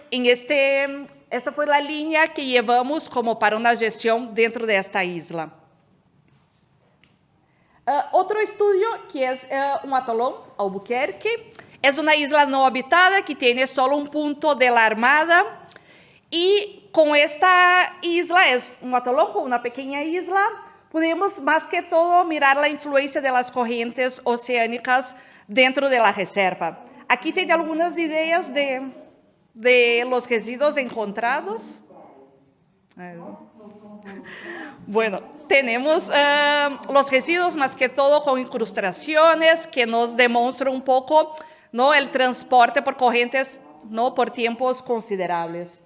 esta fue la línea que llevamos como para una gestión dentro de esta isla. Otro estudio que es un atolón, Albuquerque, es una isla no habitada que tiene solo un punto de la Armada. Y con esta isla, es un atolón, una pequeña isla, podemos más que todo mirar la influencia de las corrientes oceánicas dentro de la reserva. Aquí tiene algunas ideas de los residuos encontrados. Bueno, tenemos los residuos más que todo con incrustaciones que nos demuestran un poco, ¿no?, el transporte por corrientes, ¿no?, por tiempos considerables.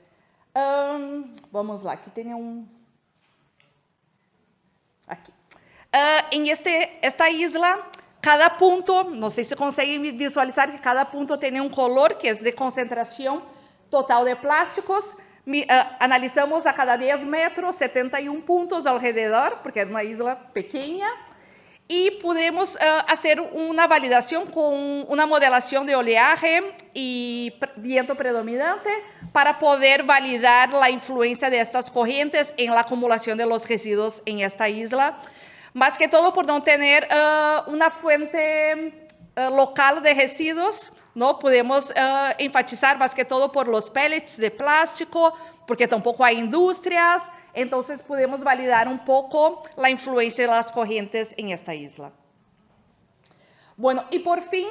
Vamos lá, aquí tiene Aquí. En esta isla, cada punto, no sé si consiguen visualizar que cada punto tiene un color que es de concentración total de plásticos. Analizamos a cada 10 metros 71 puntos alrededor, porque es una isla pequeña, y podemos hacer una validación con una modelación de oleaje y viento predominante para poder validar la influencia de estas corrientes en la acumulación de los residuos en esta isla. Más que todo por no tener una fuente local de residuos, ¿no? Podemos enfatizar más que todo por los pellets de plástico, porque tampoco hay industrias, entonces podemos validar un poco la influencia de las corrientes en esta isla. Bueno, y por fin,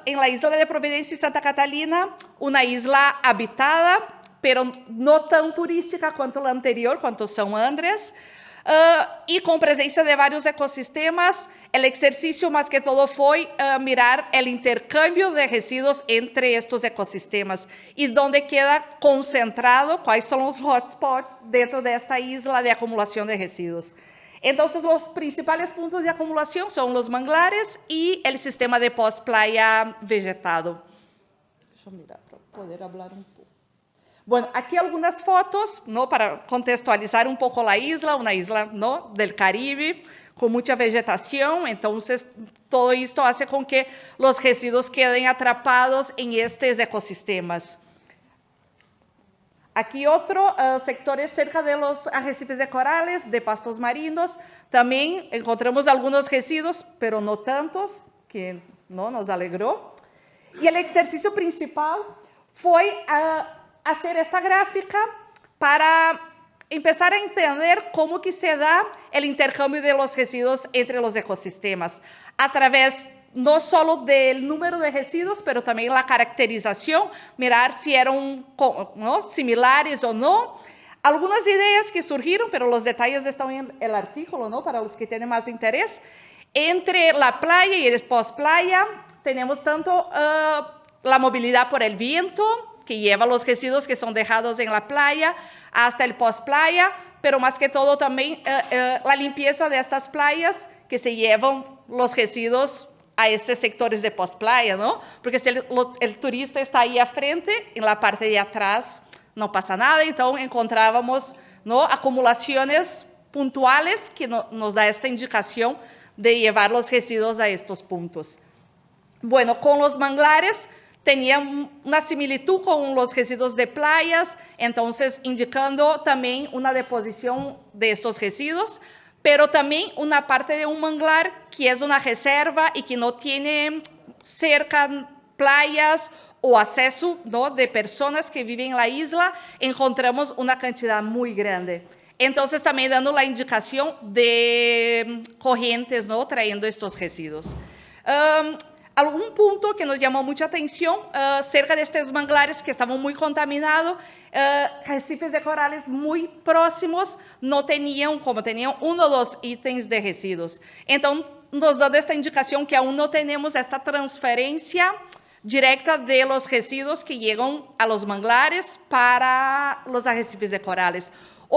en la isla de Providencia y Santa Catalina, una isla habitada, pero no tan turística cuanto la anterior, cuanto São Andrés, y con presencia de varios ecosistemas. El ejercicio más que todo fue mirar el intercambio de residuos entre estos ecosistemas y dónde queda concentrado, cuáles son los hotspots dentro de esta isla de acumulación de residuos. Entonces, los principales puntos de acumulación son los manglares y el sistema de pós-playa vegetado. Deixa eu mirar para poder hablar un poco. Bueno, aquí algunas fotos, ¿no?, para contextualizar un poco la isla, una isla, ¿no?, del Caribe, con mucha vegetación. Entonces, todo esto hace con que los residuos queden atrapados en estos ecosistemas. Aquí otro, sectores cerca de los arrecifes de corales, de pastos marinos. También encontramos algunos residuos, pero no tantos, que no nos alegró. Y el ejercicio principal fue hacer esta gráfica para empezar a entender cómo que se da el intercambio de los residuos entre los ecosistemas, a través no solo del número de residuos, pero también la caracterización, mirar si eran, ¿no?, similares o no. Algunas ideas que surgieron, pero los detalles están en el artículo, ¿no?, para los que tienen más interés. Entre la playa y el post-playa tenemos tanto la movilidad por el viento, que lleva los residuos que son dejados en la playa hasta el post-playa, pero más que todo también la limpieza de estas playas que se llevan los residuos a estos sectores de post-playa, ¿no? Porque si el turista está ahí a frente, en la parte de atrás no pasa nada, entonces encontrábamos, ¿no?, acumulaciones puntuales que nos da esta indicación de llevar los residuos a estos puntos. Bueno, con los manglares tenía una similitud con los residuos de playas, entonces indicando también una deposición de estos residuos, pero también una parte de un manglar que es una reserva y que no tiene cerca playas o acceso, ¿no?, de personas que viven en la isla, encontramos una cantidad muy grande. Entonces también dando la indicación de corrientes, ¿no?, trayendo estos residuos. Algún punto que nos llamó mucha atención, cerca de estos manglares que estaban muy contaminados, recifes de corales muy próximos no tenían, como tenían 1 o 2 ítems de residuos. Entonces, nos da esta indicación que aún no tenemos esta transferencia directa de los residuos que llegan a los manglares para los arrecifes de corales.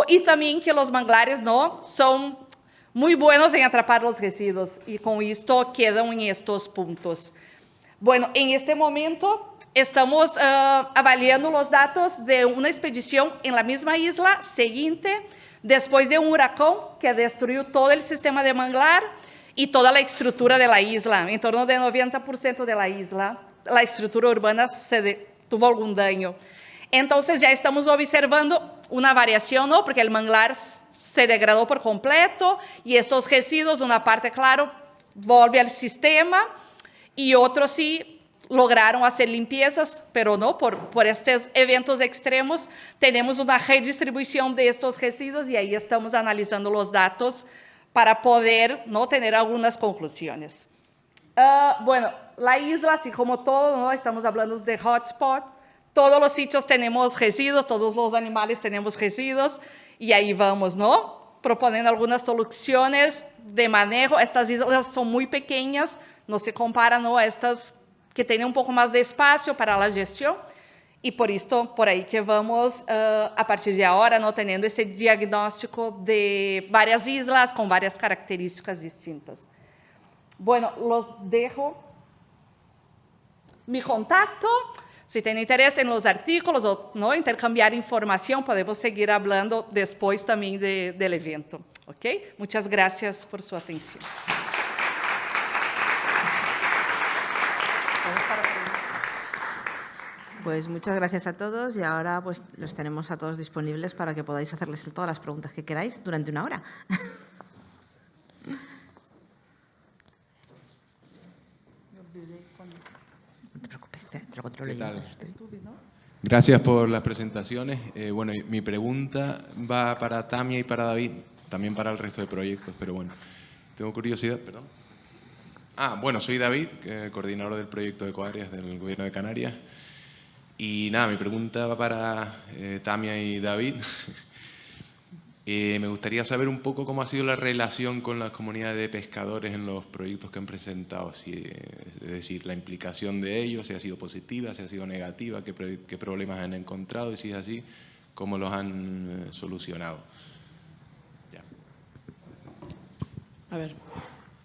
Y también que los manglares no son muy buenos en atrapar los residuos y con esto quedan en estos puntos. Bueno, en este momento estamos avaliando los datos de una expedición en la misma isla siguiente, después de un huracán que destruyó todo el sistema de manglar y toda la estructura de la isla. En torno del 90% de la isla, la estructura urbana tuvo algún daño. Entonces ya estamos observando una variación, ¿no? Porque el manglar se degradó por completo y estos residuos, una parte, claro, vuelve al sistema y otros sí lograron hacer limpiezas, pero no, por estos eventos extremos tenemos una redistribución de estos residuos y ahí estamos analizando los datos para poder, ¿no?, tener algunas conclusiones. Bueno, la isla, así como todo, ¿no?, estamos hablando de hotspot, todos los sitios tenemos residuos, todos los animales tenemos residuos y ahí vamos, ¿no?, proponiendo algunas soluciones de manejo. Estas islas son muy pequeñas, no se comparan, ¿no?, a estas que tienen un poco más de espacio para la gestión y por esto, por ahí que vamos a partir de ahora, ¿no?, teniendo ese diagnóstico de varias islas con varias características distintas. Bueno, los dejo mi contacto. Si tienen interés en los artículos o no intercambiar información, podemos seguir hablando después también del evento. ¿Ok? Muchas gracias por su atención.
Pues muchas gracias a todos y ahora pues los tenemos a todos disponibles para que podáis hacerles todas las preguntas que queráis durante una hora. No te preocupes, te lo controlo yo.
Gracias por las presentaciones. Bueno, mi pregunta va para Tamia y para David, también para el resto de proyectos, pero bueno, tengo curiosidad, perdón. Bueno, soy David, coordinador del proyecto de Ecoáreas del Gobierno de Canarias. Y nada, mi pregunta va para Tamia y David. Me gustaría saber un poco cómo ha sido la relación con las comunidades de pescadores en los proyectos que han presentado. Es decir, la implicación de ellos, si ha sido positiva, si ha sido negativa, qué problemas han encontrado y si es así, cómo los han solucionado. Ya.
A ver,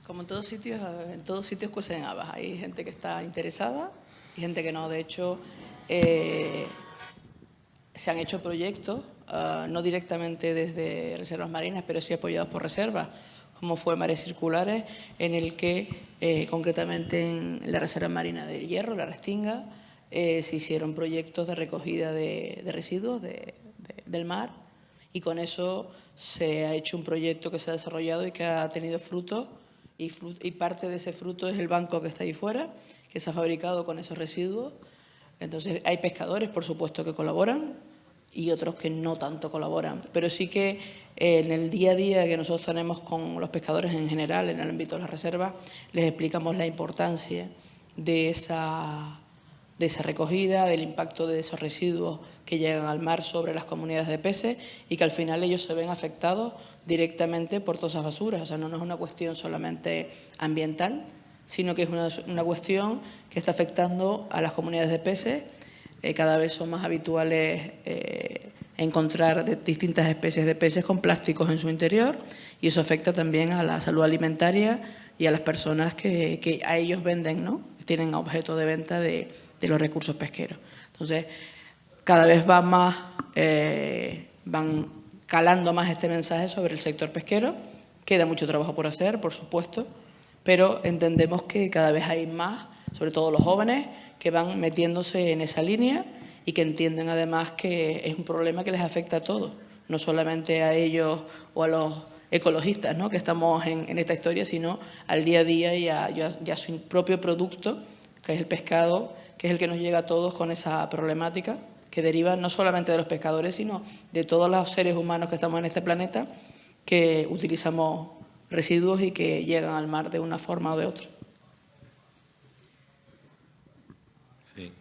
como en todos sitios cuecen habas. Hay gente que está interesada y gente que no. De hecho, se han hecho proyectos, no directamente desde reservas marinas, pero sí apoyados por reservas, como fue Mares Circulares, en el que concretamente en la Reserva Marina del Hierro, la Restinga, se hicieron proyectos de recogida de residuos del mar y con eso se ha hecho un proyecto que se ha desarrollado y que ha tenido fruto y parte de ese fruto es el banco que está ahí fuera, que se ha fabricado con esos residuos. Entonces, hay pescadores, por supuesto, que colaboran y otros que no tanto colaboran. Pero sí que en el día a día que nosotros tenemos con los pescadores en general, en el ámbito de las reservas, les explicamos la importancia de esa recogida, del impacto de esos residuos que llegan al mar sobre las comunidades de peces y que al final ellos se ven afectados directamente por todas esas basuras. O sea, no es una cuestión solamente ambiental, sino que es una cuestión que está afectando a las comunidades de peces. Cada vez son más habituales encontrar distintas especies de peces con plásticos en su interior y eso afecta también a la salud alimentaria y a las personas que a ellos venden, ¿no? Tienen objeto de venta de los recursos pesqueros. Entonces, cada vez van calando más este mensaje sobre el sector pesquero. Queda mucho trabajo por hacer, por supuesto, pero entendemos que cada vez hay más, sobre todo los jóvenes, que van metiéndose en esa línea y que entienden además que es un problema que les afecta a todos, no solamente a ellos o a los ecologistas, ¿no?, que estamos en esta historia, sino al día a día y a su propio producto, que es el pescado, que es el que nos llega a todos con esa problemática que deriva no solamente de los pescadores, sino de todos los seres humanos que estamos en este planeta, que utilizamos residuos y que llegan al mar de una forma o de otra.
Sí,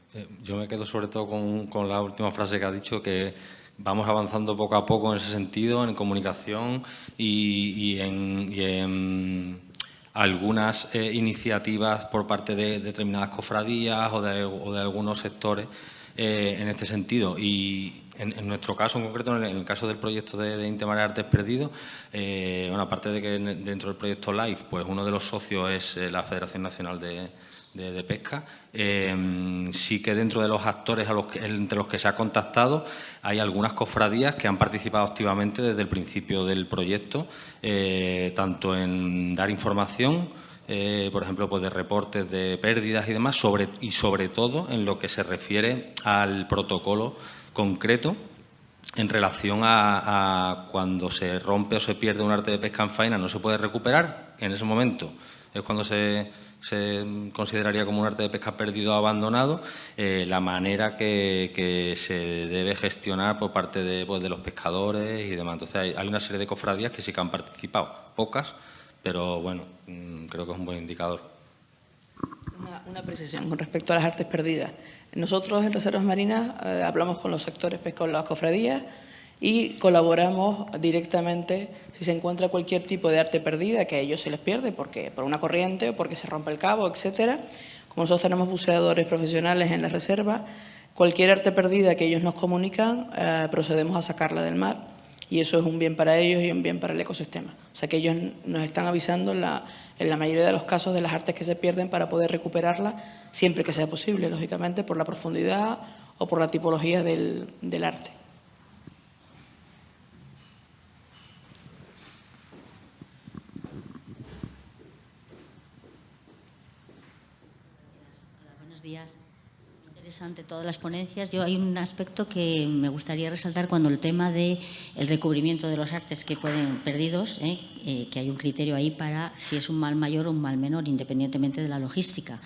yo me quedo sobre todo con la última frase que ha dicho, que vamos avanzando poco a poco en ese sentido, en comunicación y en algunas iniciativas por parte de determinadas cofradías o de algunos sectores en este sentido. Y en nuestro caso en concreto, en el caso del proyecto de Intemar Artes Perdidos, aparte de que dentro del proyecto LIFE, pues uno de los socios es la Federación Nacional de de pesca. Sí que dentro de los actores entre los que se ha contactado hay algunas cofradías que han participado activamente desde el principio del proyecto, tanto en dar información, por ejemplo, pues de reportes de pérdidas y demás, y sobre todo en lo que se refiere al protocolo concreto en relación a cuando se rompe o se pierde un arte de pesca en faena, no se puede recuperar. En ese momento es cuando se consideraría como un arte de pesca perdido o abandonado, la manera que se debe gestionar por parte de los pescadores y demás. Entonces, hay una serie de cofradías que sí que han participado, pocas, pero bueno, creo que es un buen indicador.
Una precisión con respecto a las artes perdidas. Nosotros en Reservas Marinas hablamos con los sectores, con las cofradías, y colaboramos directamente si se encuentra cualquier tipo de arte perdida que a ellos se les pierde porque por una corriente o porque se rompe el cabo, etcétera. Como nosotros tenemos buceadores profesionales en la reserva, cualquier arte perdida que ellos nos comunican, procedemos a sacarla del mar, y eso es un bien para ellos y un bien para el ecosistema. O sea que ellos nos están avisando en la mayoría de los casos de las artes que se pierden para poder recuperarlas siempre que sea posible, lógicamente por la profundidad o por la tipología del arte.
Días. Interesante todas las ponencias. Yo hay un aspecto que me gustaría resaltar cuando el tema del recubrimiento de los artes que pueden perdidos, que hay un criterio ahí para si es un mal mayor o un mal menor, independientemente de la logística.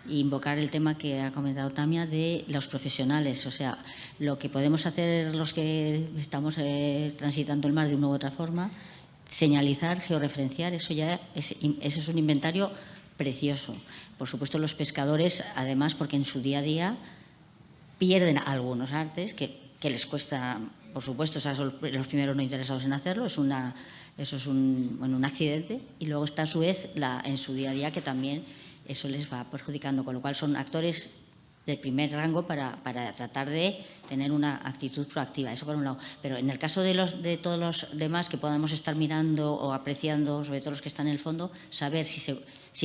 Y invocar el tema que ha comentado Tamia de los profesionales, o sea, lo que podemos hacer los que estamos transitando el mar de una u otra forma, señalizar, georreferenciar, eso es un inventario precioso. Por supuesto, los pescadores, además, porque en su día a día pierden algunos artes que les cuesta, por supuesto, o sea, son los primeros no interesados en hacerlo, eso es un accidente, y luego está a su vez en su día a día que también eso les va perjudicando, con lo cual son actores de primer rango para tratar de tener una actitud proactiva, eso por un lado. Pero en el caso de todos los demás que podamos estar mirando o apreciando, sobre todo los que están en el fondo, saber si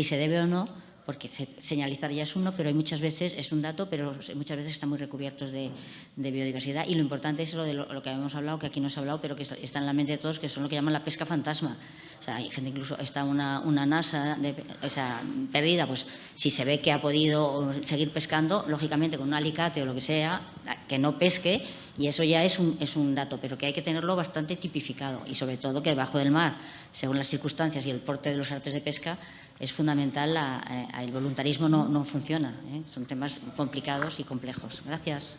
se debe o no, porque señalizar ya es uno, pero hay muchas veces, es un dato, pero muchas veces están muy recubiertos de biodiversidad. Y lo importante es lo de lo que habíamos hablado, que aquí no se ha hablado, pero que está en la mente de todos, que son lo que llaman la pesca fantasma. O sea, hay gente, incluso está una nasa perdida, pues si se ve que ha podido seguir pescando, lógicamente con un alicate o lo que sea, que no pesque, y eso ya es un dato, pero que hay que tenerlo bastante tipificado, y sobre todo que debajo del mar, según las circunstancias y el porte de los artes de pesca, es fundamental, el voluntarismo no funciona, son temas complicados y complejos. Gracias.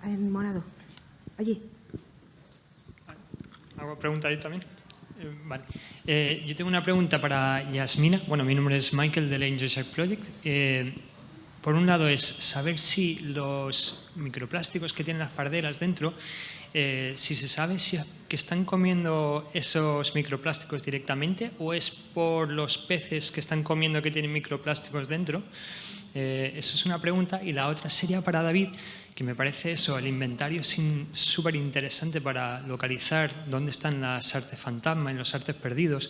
En morado. Allí.
¿Hago pregunta yo también? Vale. Yo tengo una pregunta para Yasmina. Bueno, mi nombre es Michael del Angel Shark Project. Por un lado es saber si los microplásticos que tienen las pardelas dentro, si se sabe si que están comiendo esos microplásticos directamente o es por los peces que están comiendo que tienen microplásticos dentro. Eso es una pregunta. Y la otra sería para David, que me parece el inventario súper interesante para localizar dónde están las artes fantasma y los artes perdidos.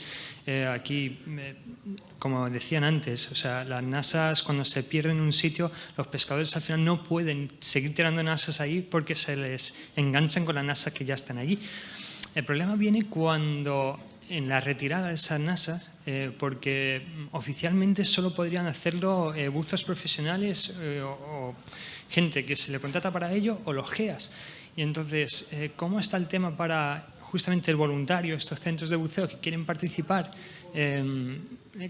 Aquí, como decían antes, o sea, las nasas cuando se pierden en un sitio, los pescadores al final no pueden seguir tirando nasas ahí porque se les enganchan con las nasas que ya están allí. El problema viene cuando en la retirada de esas nasas, porque oficialmente solo podrían hacerlo buzos profesionales o gente que se le contrata para ello o los GEAs. Y entonces, ¿cómo está el tema para justamente el voluntario, estos centros de buceo que quieren participar?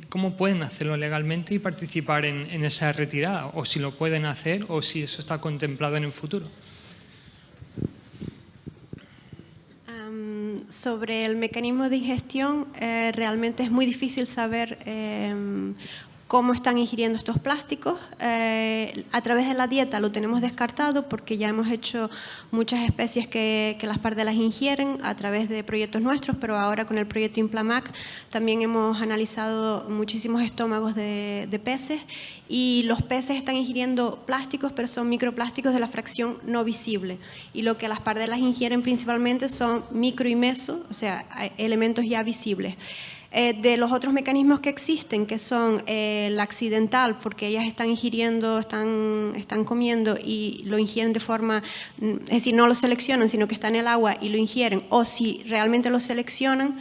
¿Cómo pueden hacerlo legalmente y participar en esa retirada? O si lo pueden hacer o si eso está contemplado en el futuro.
Sobre el mecanismo de ingestión, realmente es muy difícil saber cómo están ingiriendo estos plásticos. A través de la dieta lo tenemos descartado porque ya hemos hecho muchas especies que las pardelas ingieren a través de proyectos nuestros, pero ahora con el proyecto Implamac también hemos analizado muchísimos estómagos de peces, y los peces están ingiriendo plásticos, pero son microplásticos de la fracción no visible, y lo que las pardelas ingieren principalmente son micro y meso, o sea, elementos ya visibles. De los otros mecanismos que existen, que son el accidental, porque ellas están ingiriendo, están comiendo y lo ingieren de forma, es decir, no lo seleccionan, sino que está en el agua y lo ingieren, o si realmente lo seleccionan,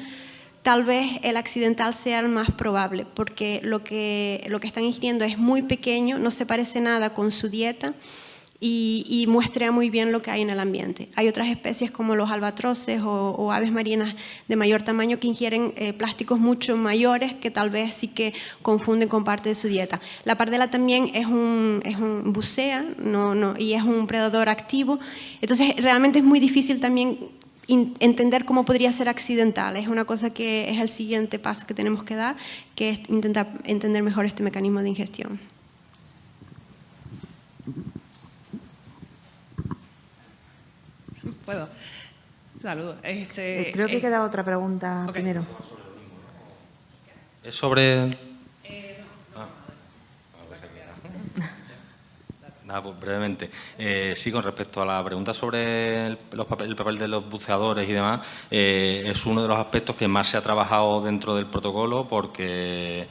tal vez el accidental sea el más probable, porque lo que están ingiriendo es muy pequeño, no se parece nada con su dieta, y muestra muy bien lo que hay en el ambiente. Hay otras especies como los albatroces o aves marinas de mayor tamaño que ingieren plásticos mucho mayores, que tal vez sí que confunden con parte de su dieta. La pardela también es un bucea y es un predador activo, entonces realmente es muy difícil también entender cómo podría ser accidental. Es una cosa que es el siguiente paso que tenemos que dar, que es intentar entender mejor este mecanismo de ingestión.
¿Puedo? Saludos.
Creo que queda otra pregunta primero.
Es sobre... Nada, pues brevemente. Sí, con respecto a la pregunta sobre el papel de los buceadores y demás, es uno de los aspectos que más se ha trabajado dentro del protocolo, porque,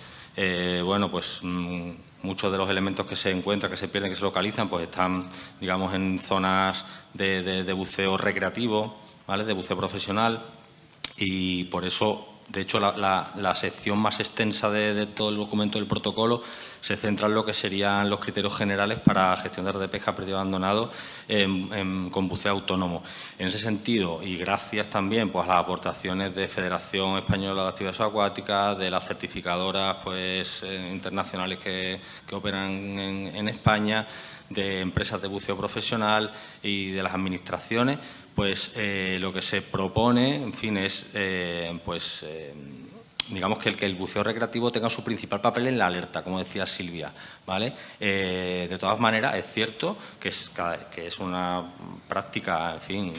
bueno, pues muchos de los elementos que se encuentran, que se pierden, que se localizan, pues están, digamos, en zonas de buceo recreativo, ¿vale?, de buceo profesional, y por eso, de hecho, la sección más extensa de todo el documento del protocolo se centra en lo que serían los criterios generales para gestión de red de pesca perdido abandonado con buceo autónomo. En ese sentido, y gracias también pues a las aportaciones de Federación Española de Actividades Acuáticas, de las certificadoras pues internacionales que operan en España, de empresas de buceo profesional y de las administraciones, pues lo que se propone, en fin, es digamos que el buceo recreativo tenga su principal papel en la alerta, como decía Silvia, ¿vale? De todas maneras, es cierto que es una práctica, en fin,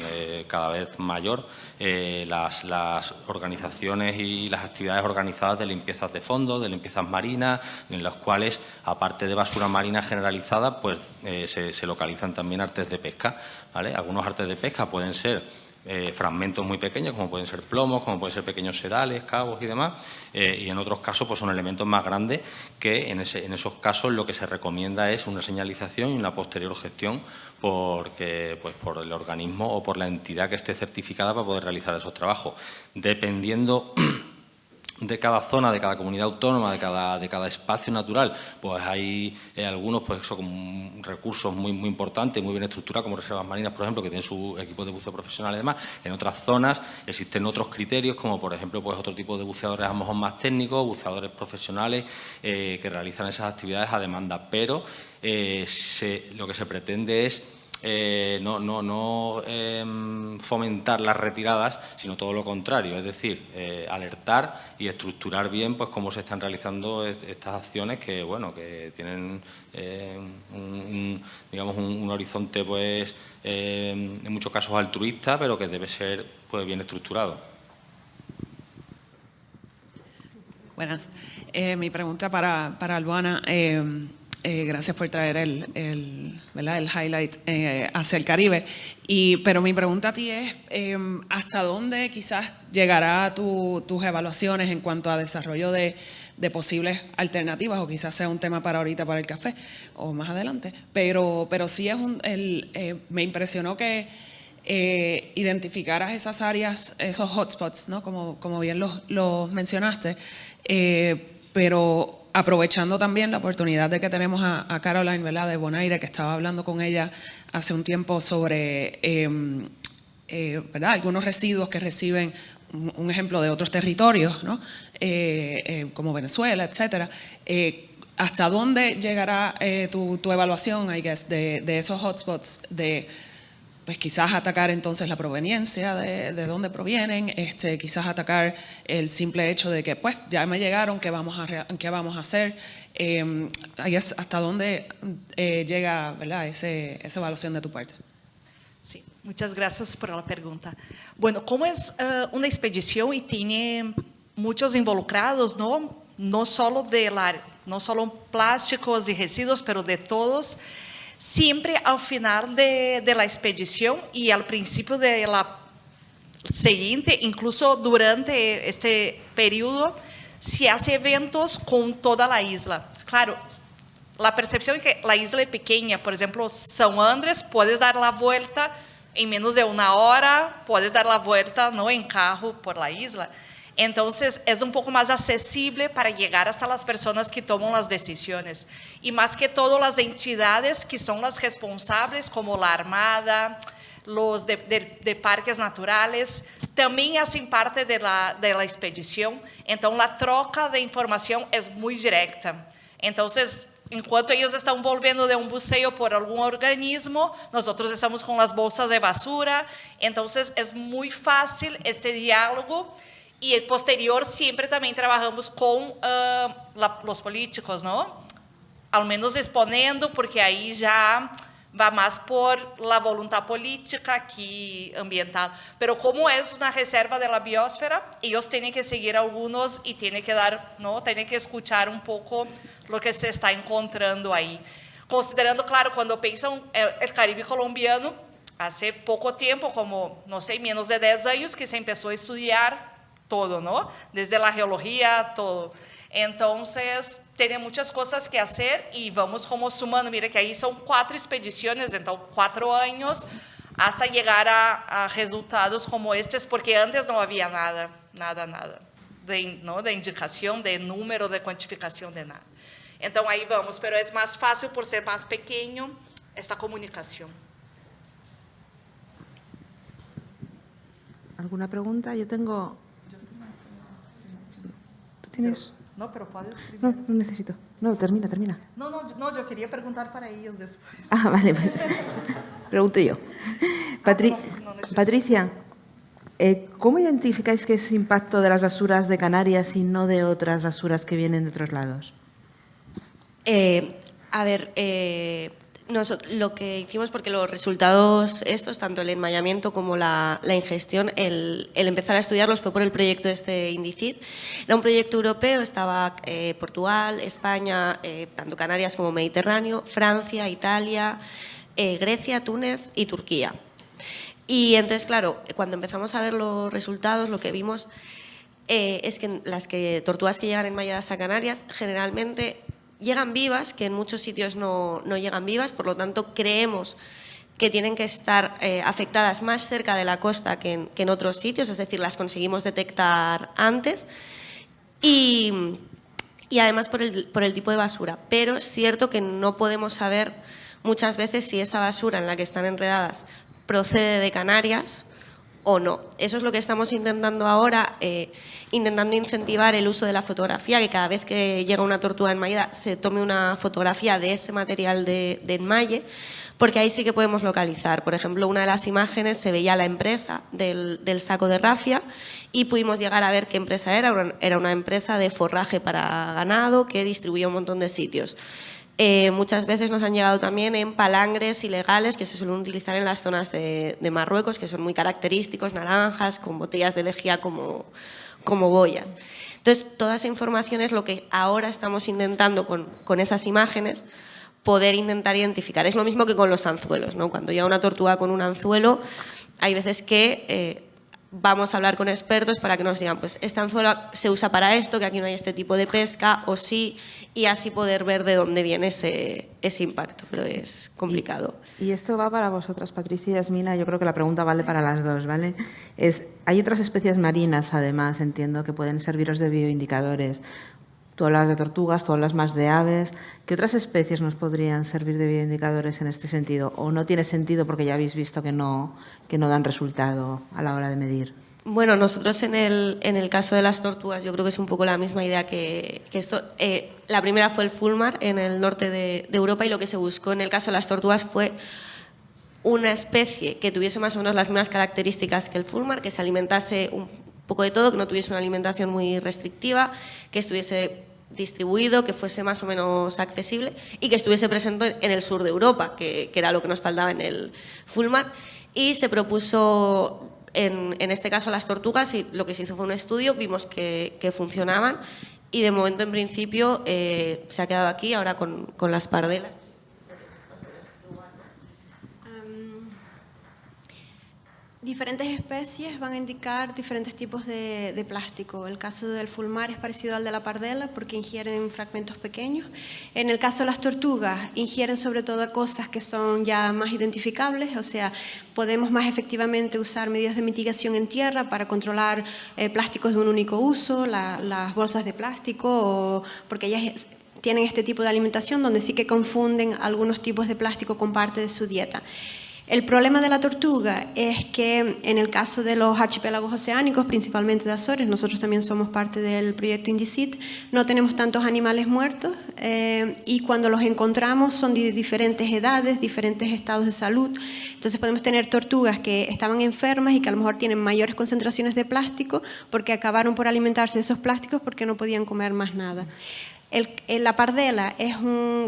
cada vez mayor. Las organizaciones y las actividades organizadas de limpiezas de fondo, de limpiezas marinas, en las cuales, aparte de basura marina generalizada, pues se localizan también artes de pesca, ¿vale? Algunos artes de pesca pueden ser fragmentos muy pequeños, como pueden ser plomos, como pueden ser pequeños sedales, cabos y demás, y en otros casos pues son elementos más grandes que en esos casos lo que se recomienda es una señalización y una posterior gestión por el organismo o por la entidad que esté certificada para poder realizar esos trabajos. Dependiendo de cada zona, de cada comunidad autónoma, de cada espacio natural, pues hay algunos pues eso, con recursos muy importantes, muy bien estructurados, como reservas marinas, por ejemplo, que tienen su equipo de buceo profesional y demás. En otras zonas existen otros criterios, como por ejemplo pues otro tipo de buceadores a lo mejor más técnicos, buceadores profesionales que realizan esas actividades a demanda, pero lo que se pretende es no fomentar las retiradas, sino todo lo contrario, es decir, alertar y estructurar bien pues cómo se están realizando estas acciones que, bueno, que tienen un horizonte pues en muchos casos altruista, pero que debe ser pues bien estructurado.
Buenas. Mi pregunta para Luana. Gracias por traer el highlight hacia el Caribe. Pero mi pregunta a ti es, ¿hasta dónde quizás llegará tus evaluaciones en cuanto a desarrollo de posibles alternativas? O quizás sea un tema para ahorita, para el café, o más adelante. Pero sí me impresionó que identificaras esas áreas, esos hotspots, ¿no? Como bien los mencionaste, pero aprovechando también la oportunidad de que tenemos a Caroline, ¿verdad?, de Bonaire, que estaba hablando con ella hace un tiempo sobre ¿verdad?, algunos residuos que reciben, un ejemplo de otros territorios, ¿no?, como Venezuela, etcétera. ¿Hasta dónde llegará tu evaluación, I guess, de esos hotspots, de pues quizás atacar entonces la proveniencia de dónde provienen, quizás atacar el simple hecho de que pues ya me llegaron, ¿qué vamos a hacer? Ahí es hasta dónde llega, ¿verdad? esa evaluación de tu parte.
Sí, muchas gracias por la pregunta. Bueno, como es una expedición y tiene muchos involucrados, no solo plásticos y residuos, pero de todos, siempre al final de la expedición y al principio de la siguiente, incluso durante este periodo, se hace eventos con toda la isla. Claro, la percepción es que la isla es pequeña. Por ejemplo, São Andrés, puedes dar la vuelta en menos de una hora, puedes dar la vuelta en carro por la isla. Entonces, es un poco más accesible para llegar hasta las personas que toman las decisiones. Y más que todo, las entidades que son las responsables, como la Armada, los de parques naturales, también hacen parte de la expedición. Entonces, la troca de información es muy directa. Entonces, enquanto ellos están volviendo de un buceo por algún organismo, nosotros estamos con las bolsas de basura. Entonces, es muy fácil este diálogo. Y el posterior siempre también trabajamos con los políticos, al menos exponiendo, porque ahí ya va más por la voluntad política que ambiental. Pero como es una reserva de la biosfera, ellos tienen que seguir algunos y tienen que escuchar un poco lo que se está encontrando ahí. Considerando, claro, cuando piensan el Caribe colombiano, hace poco tiempo, como, no sé, menos de 10 años, que se empezó a estudiar todo, desde la geología, todo. Entonces, tiene muchas cosas que hacer y vamos como sumando. Mira que ahí son 4 expediciones, entonces 4 años hasta llegar a resultados como estos, porque antes no había nada de indicación, de número, de cuantificación, de nada. Entonces, ahí vamos, pero es más fácil por ser más pequeño esta comunicación.
¿Alguna pregunta? Yo tengo... ¿Tienes?
No, pero puedes escribir.
No necesito. No, termina.
No, yo quería preguntar para ellos después.
Ah, vale. Pues. Pregunto yo. Patricia, ¿cómo identificáis que es impacto de las basuras de Canarias y no de otras basuras que vienen de otros lados?
Lo que hicimos, porque los resultados estos, tanto el enmayamiento como la ingestión, el empezar a estudiarlos fue por el proyecto Indicid. Era un proyecto europeo, estaba Portugal, España, tanto Canarias como Mediterráneo, Francia, Italia, Grecia, Túnez y Turquía. Y entonces, claro, cuando empezamos a ver los resultados, lo que vimos es que las tortugas que llegan enmayadas a Canarias generalmente llegan vivas, que en muchos sitios no llegan vivas, por lo tanto creemos que tienen que estar afectadas más cerca de la costa que en otros sitios, es decir, las conseguimos detectar antes y además por el tipo de basura. Pero es cierto que no podemos saber muchas veces si esa basura en la que están enredadas procede de Canarias o no. Eso es lo que estamos intentando ahora, intentando incentivar el uso de la fotografía, que cada vez que llega una tortuga enmayada se tome una fotografía de ese material de enmaye, porque ahí sí que podemos localizar. Por ejemplo, una de las imágenes se veía la empresa del saco de rafia y pudimos llegar a ver qué empresa era. Era una empresa de forraje para ganado que distribuía un montón de sitios. Muchas veces nos han llegado también en palangres ilegales que se suelen utilizar en las zonas de Marruecos, que son muy característicos, naranjas, con botellas de lejía como boyas. Entonces, toda esa información es lo que ahora estamos intentando con esas imágenes poder intentar identificar. Es lo mismo que con los anzuelos, ¿no? Cuando llega una tortuga con un anzuelo, hay veces que vamos a hablar con expertos para que nos digan, pues este anzuelo se usa para esto, que aquí no hay este tipo de pesca, o sí, y así poder ver de dónde viene ese impacto, pero es complicado.
Y esto va para vosotras, Patricia y Yasmina, yo creo que la pregunta vale para las dos, ¿vale? Hay otras especies marinas, además, entiendo, que pueden serviros de bioindicadores. Tú hablas de tortugas, tú hablas más de aves. ¿Qué otras especies nos podrían servir de bioindicadores en este sentido? ¿O no tiene sentido porque ya habéis visto que no dan resultado a la hora de medir?
Bueno, nosotros en el caso de las tortugas yo creo que es un poco la misma idea que esto. La primera fue el fulmar en el norte de Europa y lo que se buscó en el caso de las tortugas fue una especie que tuviese más o menos las mismas características que el fulmar, que se alimentase un poco de todo, que no tuviese una alimentación muy restrictiva, que estuviese distribuido, que fuese más o menos accesible y que estuviese presente en el sur de Europa, que era lo que nos faltaba en el fulmar. Y se propuso, en este caso, las tortugas, y lo que se hizo fue un estudio, vimos que funcionaban y de momento, en principio, se ha quedado aquí, ahora con las pardelas.
Diferentes especies van a indicar diferentes tipos de plástico. El caso del fulmar es parecido al de la pardela porque ingieren fragmentos pequeños. En el caso de las tortugas, ingieren sobre todo cosas que son ya más identificables, o sea, podemos más efectivamente usar medidas de mitigación en tierra para controlar plásticos de un único uso, las bolsas de plástico, porque ellas tienen este tipo de alimentación donde sí que confunden algunos tipos de plástico con parte de su dieta. El problema de la tortuga es que en el caso de los archipiélagos oceánicos, principalmente de Azores, nosotros también somos parte del proyecto INDICIT, no tenemos tantos animales muertos y cuando los encontramos son de diferentes edades, diferentes estados de salud. Entonces podemos tener tortugas que estaban enfermas y que a lo mejor tienen mayores concentraciones de plástico porque acabaron por alimentarse de esos plásticos porque no podían comer más nada. La pardela es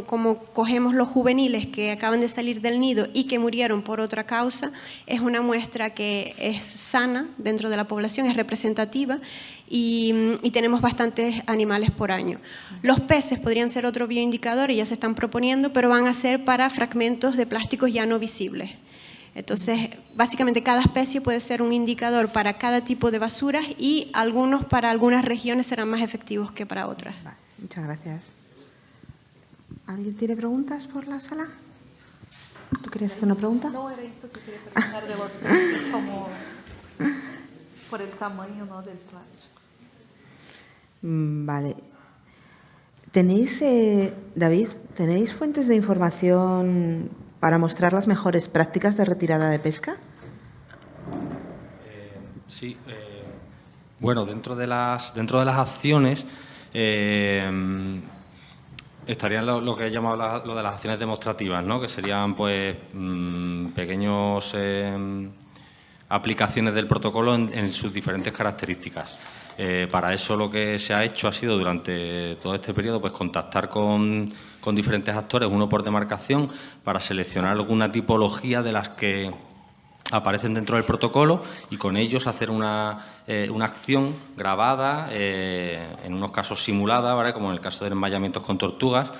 como cogemos los juveniles que acaban de salir del nido y que murieron por otra causa, es una muestra que es sana dentro de la población, es representativa y tenemos bastantes animales por año. Los peces podrían ser otro bioindicador y ya se están proponiendo, pero van a ser para fragmentos de plásticos ya no visibles. Entonces, básicamente cada especie puede ser un indicador para cada tipo de basuras y algunos para algunas regiones serán más efectivos que para otras.
Muchas gracias. ¿Alguien tiene preguntas por la sala? ¿Tú querías hacer una pregunta?
No, era esto que quería preguntar de los peces, como por el tamaño, ¿no?, del plástico.
Vale. ¿Tenéis, David, tenéis fuentes de información para mostrar las mejores prácticas de retirada de pesca?
Sí. Bueno, dentro de las acciones estarían lo que he llamado lo de las acciones demostrativas, ¿no?, que serían pues pequeños aplicaciones del protocolo en sus diferentes características. Para eso lo que se ha hecho ha sido durante todo este periodo pues contactar con diferentes actores, uno por demarcación, para seleccionar alguna tipología de las que aparecen dentro del protocolo y con ellos hacer una acción grabada, en unos casos simulada, ¿vale?, como en el caso de enmayamientos con tortugas,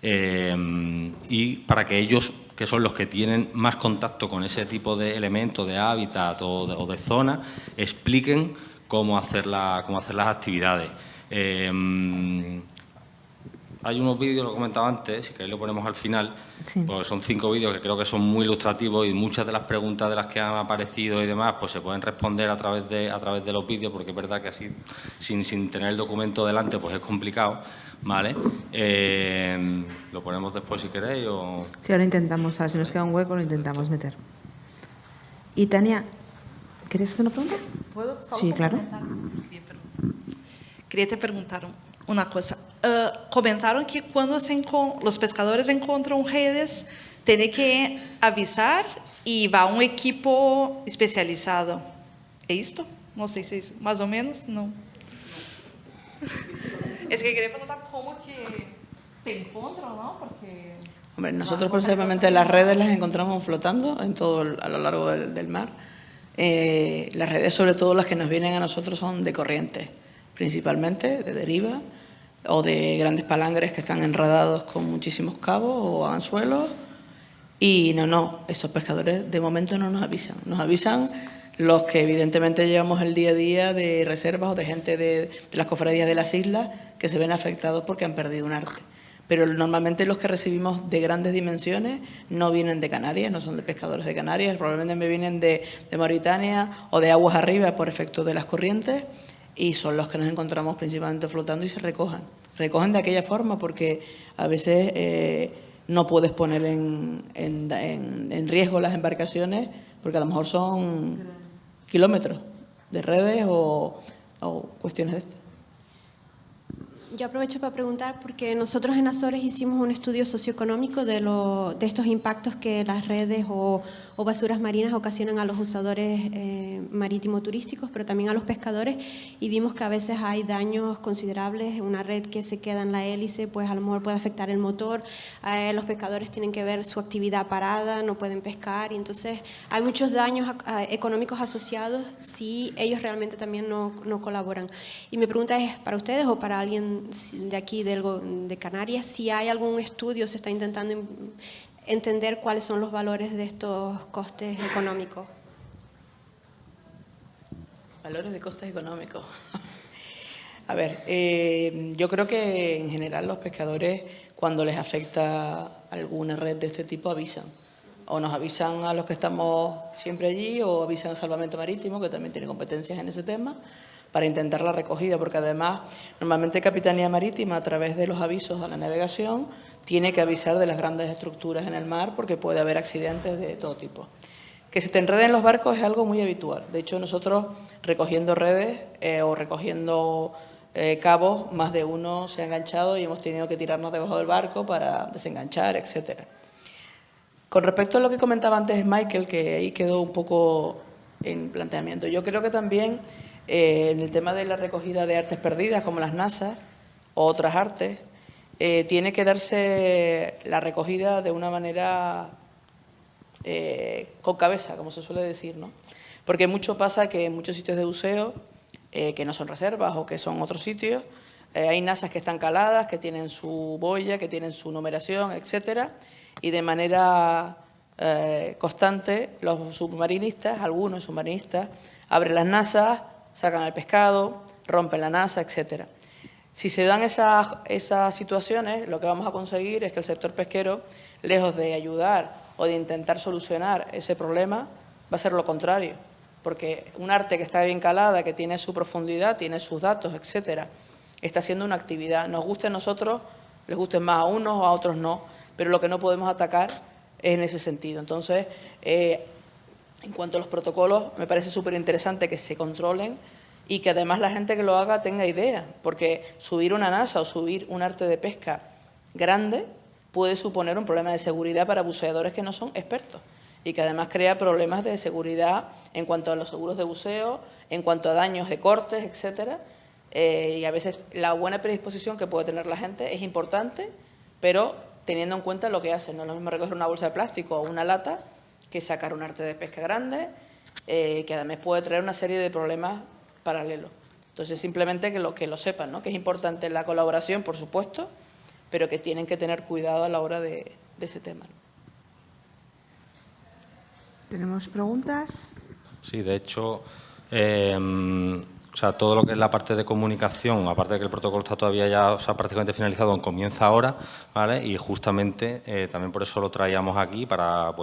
y para que ellos, que son los que tienen más contacto con ese tipo de elementos, de hábitat o de zona, expliquen cómo hacer las actividades. Hay unos vídeos, lo he comentado antes, si queréis lo ponemos al final, sí, pues son 5 vídeos que creo que son muy ilustrativos y muchas de las preguntas de las que han aparecido y demás pues se pueden responder a través de los vídeos, porque es verdad que así, sin tener el documento delante, pues es complicado, ¿vale? Lo ponemos después si queréis o...
Sí, ahora intentamos, a ver si nos queda un hueco, lo intentamos meter. Y Tania, ¿quieres hacer una pregunta?
¿Puedo?
Sí, claro.
Quería te preguntar una cosa. Comentaron que cuando los pescadores encuentran redes, tienen que avisar y va un equipo especializado. ¿Es esto? No sé si es más o menos, no. Es que quería preguntar cómo que se encuentran, ¿no? Porque...
Hombre, nosotros precisamente las redes las encontramos flotando a lo largo del mar. Las redes, sobre todo las que nos vienen a nosotros, son de corriente, principalmente de deriva o de grandes palangres que están enredados con muchísimos cabos o anzuelos. Y esos pescadores de momento no nos avisan. Nos avisan los que evidentemente llevamos el día a día de reservas o de gente de las cofradías de las islas que se ven afectados porque han perdido un arte. Pero normalmente los que recibimos de grandes dimensiones no vienen de Canarias, no son de pescadores de Canarias, probablemente me vienen de Mauritania o de aguas arriba por efecto de las corrientes, y son los que nos encontramos principalmente flotando y se recogen. Recogen de aquella forma porque a veces no puedes poner en riesgo las embarcaciones porque a lo mejor son kilómetros de redes o cuestiones de estas.
Yo aprovecho para preguntar porque nosotros en Azores hicimos un estudio socioeconómico de estos impactos que las redes o basuras marinas ocasionan a los usadores marítimo turísticos, pero también a los pescadores, y vimos que a veces hay daños considerables. Una red que se queda en la hélice, pues a lo mejor puede afectar el motor. Los pescadores tienen que ver su actividad parada, no pueden pescar, y entonces hay muchos daños económicos asociados si ellos realmente también no colaboran. Y mi pregunta es para ustedes o para alguien de aquí de Canarias, si hay algún estudio, se está intentando entender cuáles son los valores de estos costes económicos.
Valores de costes económicos. A ver, yo creo que en general los pescadores, cuando les afecta alguna red de este tipo, avisan. O nos avisan a los que estamos siempre allí, o avisan al Salvamento Marítimo, que también tiene competencias en ese tema, para intentar la recogida, porque además normalmente Capitanía Marítima, a través de los avisos a la navegación, tiene que avisar de las grandes estructuras en el mar, porque puede haber accidentes de todo tipo. Que se te enreden los barcos es algo muy habitual. De hecho, nosotros recogiendo redes o recogiendo cabos, más de uno se ha enganchado y hemos tenido que tirarnos debajo del barco para desenganchar, etcétera. Con respecto a lo que comentaba antes Michael, que ahí quedó un poco en planteamiento, yo creo que también en el tema de la recogida de artes perdidas, como las nasas o otras artes, tiene que darse la recogida de una manera con cabeza, como se suele decir, ¿no? Porque mucho pasa que en muchos sitios de buceo, que no son reservas o que son otros sitios, hay nasas que están caladas, que tienen su boya, que tienen su numeración, etcétera, y de manera constante los submarinistas, algunos submarinistas, abren las nasas, sacan el pescado, rompen la nasa, etcétera. Si se dan esas situaciones, lo que vamos a conseguir es que el sector pesquero, lejos de ayudar o de intentar solucionar ese problema, va a ser lo contrario, porque un arte que está bien calada, que tiene su profundidad, tiene sus datos, etcétera, está haciendo una actividad. Nos guste a nosotros, les guste más a unos o a otros no, pero lo que no podemos atacar es en ese sentido. Entonces, en cuanto a los protocolos, me parece súper interesante que se controlen y que además la gente que lo haga tenga idea, porque subir una nasa o subir un arte de pesca grande puede suponer un problema de seguridad para buceadores que no son expertos y que además crea problemas de seguridad en cuanto a los seguros de buceo, en cuanto a daños de cortes, etcétera. Y a veces la buena predisposición que puede tener la gente es importante, pero teniendo en cuenta lo que hacen. No es lo mismo recoger una bolsa de plástico o una lata que sacar un arte de pesca grande, que además puede traer una serie de problemas paralelos. Entonces, simplemente que lo sepan, ¿no? Que es importante la colaboración, por supuesto, pero que tienen que tener cuidado a la hora de ese tema, ¿no?
¿Tenemos preguntas?
Sí, de hecho, o sea, todo lo que es la parte de comunicación, aparte de que el protocolo está todavía ya prácticamente finalizado, comienza ahora, ¿vale? Y justamente también por eso lo traíamos aquí para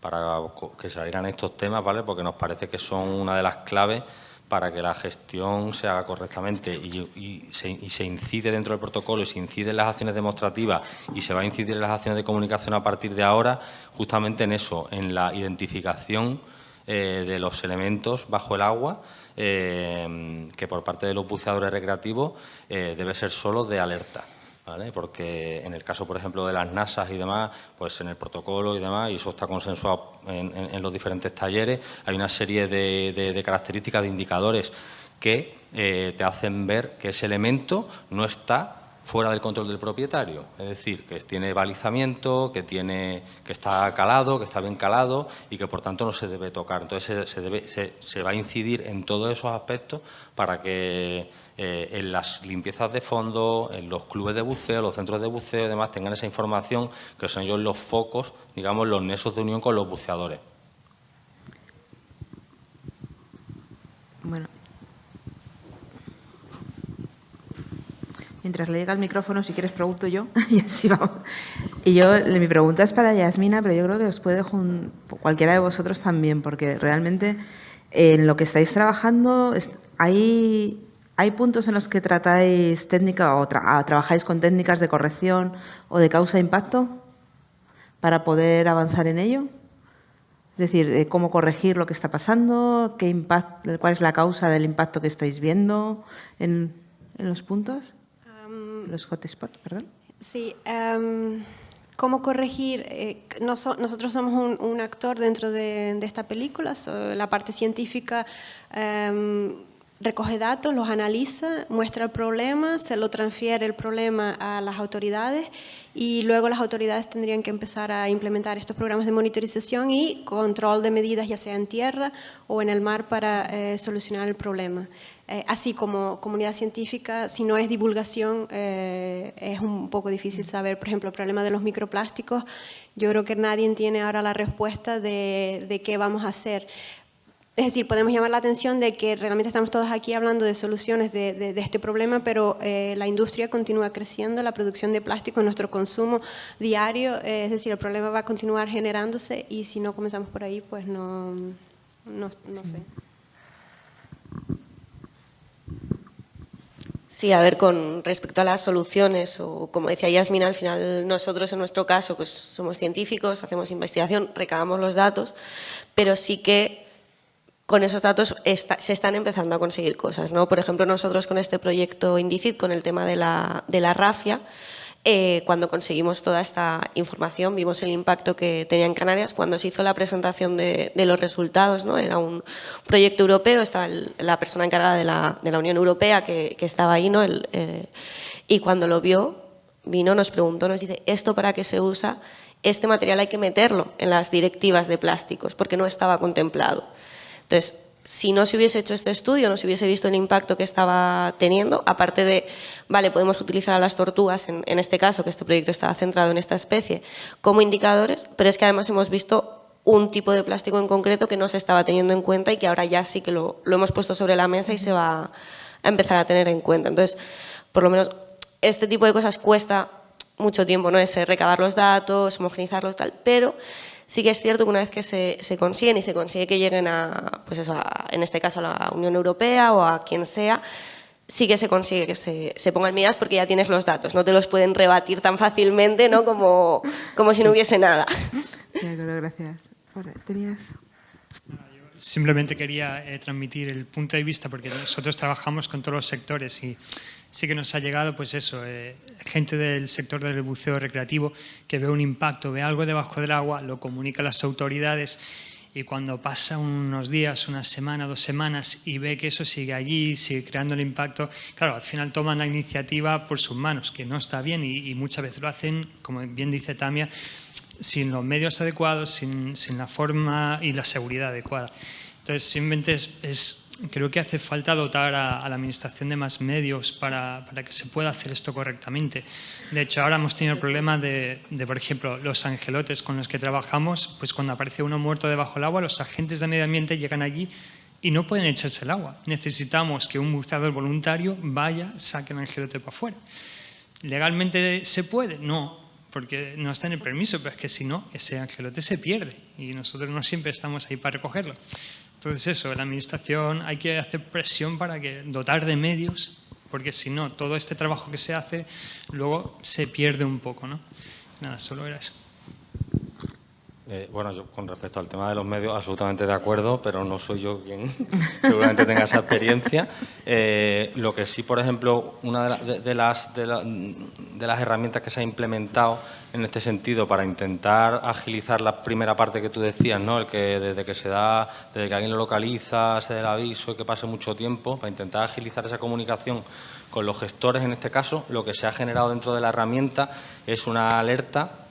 para que salieran estos temas, ¿vale? Porque nos parece que son una de las claves para que la gestión se haga correctamente y se incide dentro del protocolo y se incide en las acciones demostrativas y se va a incidir en las acciones de comunicación a partir de ahora, justamente en eso, en la identificación de los elementos bajo el agua, que por parte de los buceadores recreativos debe ser solo de alerta, ¿vale? Porque en el caso, por ejemplo, de las nasas y demás, pues en el protocolo y demás, y eso está consensuado en los diferentes talleres, hay una serie de características, de indicadores que te hacen ver que ese elemento no está fuera del control del propietario, es decir, que tiene balizamiento, que está calado, que está bien calado y que por tanto no se debe tocar. Entonces se va a incidir en todos esos aspectos para que en las limpiezas de fondo, en los clubes de buceo, los centros de buceo y demás tengan esa información, que son ellos los focos, digamos, los nexos de unión con los buceadores.
Bueno. Mientras le llega el micrófono, si quieres, pregunto yo. Y así vamos. Y mi pregunta es para Yasmina, pero yo creo que os puede cualquiera de vosotros también, porque realmente en lo que estáis trabajando hay puntos en los que tratáis técnica o trabajáis con técnicas de corrección o de causa-impacto para poder avanzar en ello. Es decir, cómo corregir lo que está pasando, cuál es la causa del impacto que estáis viendo en los puntos. los hotspots, perdón.
Sí, ¿cómo corregir? Nosotros somos un actor dentro de esta película, la parte científica recoge datos, los analiza, muestra el problema, se lo transfiere el problema a las autoridades y luego las autoridades tendrían que empezar a implementar estos programas de monitorización y control de medidas, ya sea en tierra o en el mar, para solucionar el problema. Así como comunidad científica, si no es divulgación, es un poco difícil saber. Por ejemplo, el problema de los microplásticos, yo creo que nadie tiene ahora la respuesta de qué vamos a hacer. Es decir, podemos llamar la atención de que realmente estamos todos aquí hablando de soluciones de este problema, pero la industria continúa creciendo, la producción de plástico, nuestro consumo diario, es decir, el problema va a continuar generándose y si no comenzamos por ahí, pues no sé.
Sí, a ver, con respecto a las soluciones, o como decía Yasmina, al final nosotros en nuestro caso pues somos científicos, hacemos investigación, recabamos los datos, pero sí que con esos datos se están empezando a conseguir cosas, ¿no? Por ejemplo, nosotros con este proyecto Indicid, con el tema de la rafia, cuando conseguimos toda esta información, vimos el impacto que tenía en Canarias. Cuando se hizo la presentación de los resultados, ¿no? Era un proyecto europeo, estaba la persona encargada de la Unión Europea que estaba ahí, ¿no? Y cuando lo vio, vino, nos preguntó, nos dice, ¿esto para qué se usa? Este material hay que meterlo en las directivas de plásticos porque no estaba contemplado. Entonces, si no se hubiese hecho este estudio, no se hubiese visto el impacto que estaba teniendo, aparte de, vale, podemos utilizar a las tortugas, en este caso, que este proyecto estaba centrado en esta especie, como indicadores, pero es que además hemos visto un tipo de plástico en concreto que no se estaba teniendo en cuenta y que ahora ya sí que lo hemos puesto sobre la mesa y se va a empezar a tener en cuenta. Entonces, por lo menos, este tipo de cosas cuesta mucho tiempo, ¿no? Es recabar los datos, homogenizarlos, tal, pero sí que es cierto que una vez que se consiguen y se consigue que lleguen a, pues eso, en este caso a la Unión Europea o a quien sea, sí que se consigue que se pongan medidas porque ya tienes los datos, no te los pueden rebatir tan fácilmente, ¿no? como si no hubiese nada.
De acuerdo, gracias. ¿Tenías?
Simplemente quería transmitir el punto de vista porque nosotros trabajamos con todos los sectores y sí que nos ha llegado, pues eso, gente del sector del buceo recreativo que ve un impacto, ve algo debajo del agua, lo comunica a las autoridades y cuando pasa unos días, una semana, 2 semanas y ve que eso sigue allí, sigue creando el impacto, claro, al final toman la iniciativa por sus manos, que no está bien y muchas veces lo hacen, como bien dice Tamia, sin los medios adecuados, sin la forma y la seguridad adecuada. Entonces, simplemente creo que hace falta dotar a la Administración de más medios para que se pueda hacer esto correctamente. De hecho, ahora hemos tenido el problema de, por ejemplo, los angelotes con los que trabajamos, pues cuando aparece uno muerto debajo del agua, los agentes de medio ambiente llegan allí y no pueden echarse el agua. Necesitamos que un buceador voluntario vaya, saque el angelote para afuera. ¿Legalmente se puede? No, porque no está en el permiso, pero es que si no, ese angelote se pierde y nosotros no siempre estamos ahí para recogerlo. Entonces eso, la Administración hay que hacer presión para que dotar de medios, porque si no, todo este trabajo que se hace luego se pierde un poco, ¿no? Nada, solo era eso.
Bueno, yo con respecto al tema de los medios, absolutamente de acuerdo, pero no soy yo quien seguramente tenga esa experiencia. Lo que sí, por ejemplo, una de las herramientas que se ha implementado en este sentido para intentar agilizar la primera parte que tú decías, ¿no? El que desde que alguien lo localiza, se dé el aviso y que pase mucho tiempo, para intentar agilizar esa comunicación con los gestores, en este caso, lo que se ha generado dentro de la herramienta es una alerta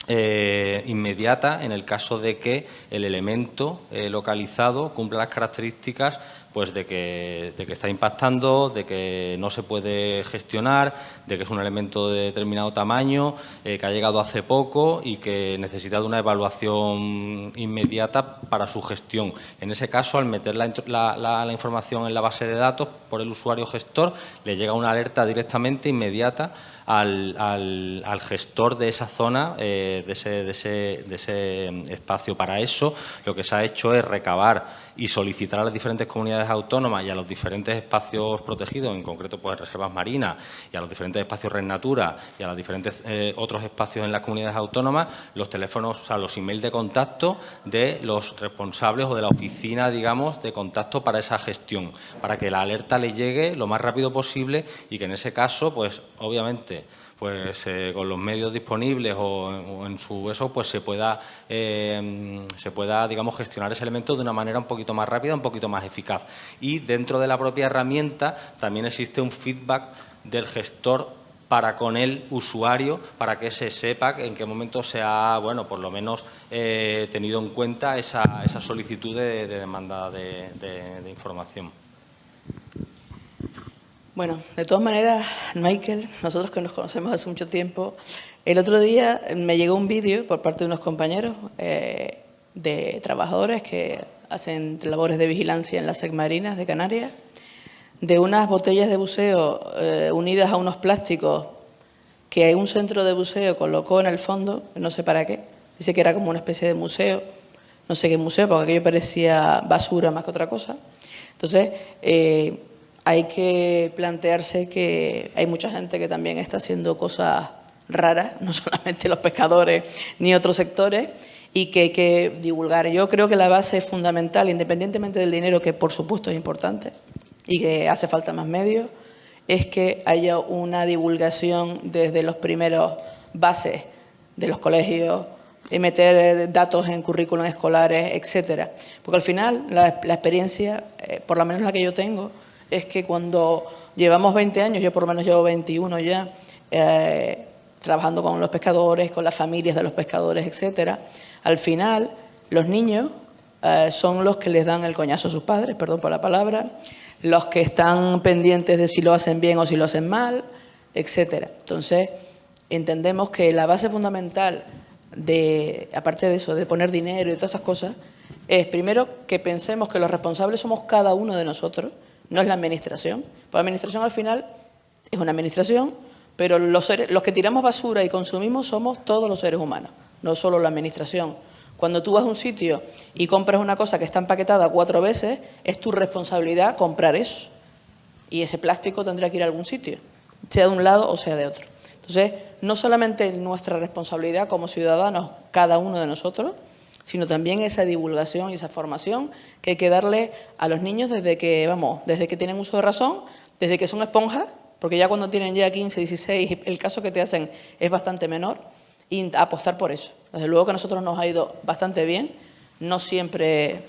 inmediata en el caso de que el elemento localizado cumpla las características pues de que está impactando, de que no se puede gestionar, de que es un elemento de determinado tamaño, que ha llegado hace poco y que necesita de una evaluación inmediata para su gestión. En ese caso, al meter la información en la base de datos por el usuario gestor, le llega una alerta directamente inmediata al gestor de esa zona, de ese espacio. Para eso, lo que se ha hecho es recabar y solicitar a las diferentes comunidades autónomas y a los diferentes espacios protegidos, en concreto pues reservas marinas, y a los diferentes espacios Red Natura y a los diferentes otros espacios en las comunidades autónomas, los teléfonos, o sea, los emails de contacto de los responsables o de la oficina, digamos, de contacto para esa gestión, para que la alerta le llegue lo más rápido posible y que en ese caso, pues obviamente, pues con los medios disponibles o en su eso, pues se pueda, digamos, gestionar ese elemento de una manera un poquito más rápida, un poquito más eficaz. Y dentro de la propia herramienta también existe un feedback del gestor para con el usuario, para que se sepa en qué momento se ha, bueno, por lo menos tenido en cuenta esa solicitud de demanda de información.
Bueno, de todas maneras, Michael, nosotros que nos conocemos hace mucho tiempo, el otro día me llegó un vídeo por parte de unos compañeros de trabajadores que hacen labores de vigilancia en las submarinas de Canarias, de unas botellas de buceo unidas a unos plásticos que un centro de buceo colocó en el fondo, no sé para qué, dice que era como una especie de museo, no sé qué museo, porque aquello parecía basura más que otra cosa. Entonces, hay que plantearse que hay mucha gente que también está haciendo cosas raras, no solamente los pescadores ni otros sectores, y que hay que divulgar. Yo creo que la base es fundamental, independientemente del dinero, que por supuesto es importante y que hace falta más medios, es que haya una divulgación desde los primeros bases de los colegios, y meter datos en currículum escolares, etcétera. Porque al final la experiencia, por lo menos la que yo tengo, es que cuando llevamos 20 años, yo por lo menos llevo 21 ya, trabajando con los pescadores, con las familias de los pescadores, etcétera, al final los niños son los que les dan el coñazo a sus padres, perdón por la palabra, los que están pendientes de si lo hacen bien o si lo hacen mal, etcétera. Entonces, entendemos que la base fundamental aparte de eso, de poner dinero y todas esas cosas, es primero que pensemos que los responsables somos cada uno de nosotros, no es la administración. Pues la administración al final es una administración, pero los que tiramos basura y consumimos somos todos los seres humanos, no solo la administración. Cuando tú vas a un sitio y compras una cosa que está empaquetada 4 veces, es tu responsabilidad comprar eso. Y ese plástico tendrá que ir a algún sitio, sea de un lado o sea de otro. Entonces, no solamente nuestra responsabilidad como ciudadanos, cada uno de nosotros, sino también esa divulgación y esa formación que hay que darle a los niños desde que tienen uso de razón, desde que son esponjas, porque ya cuando tienen ya 15, 16, el caso que te hacen es bastante menor, y apostar por eso. Desde luego que a nosotros nos ha ido bastante bien, no siempre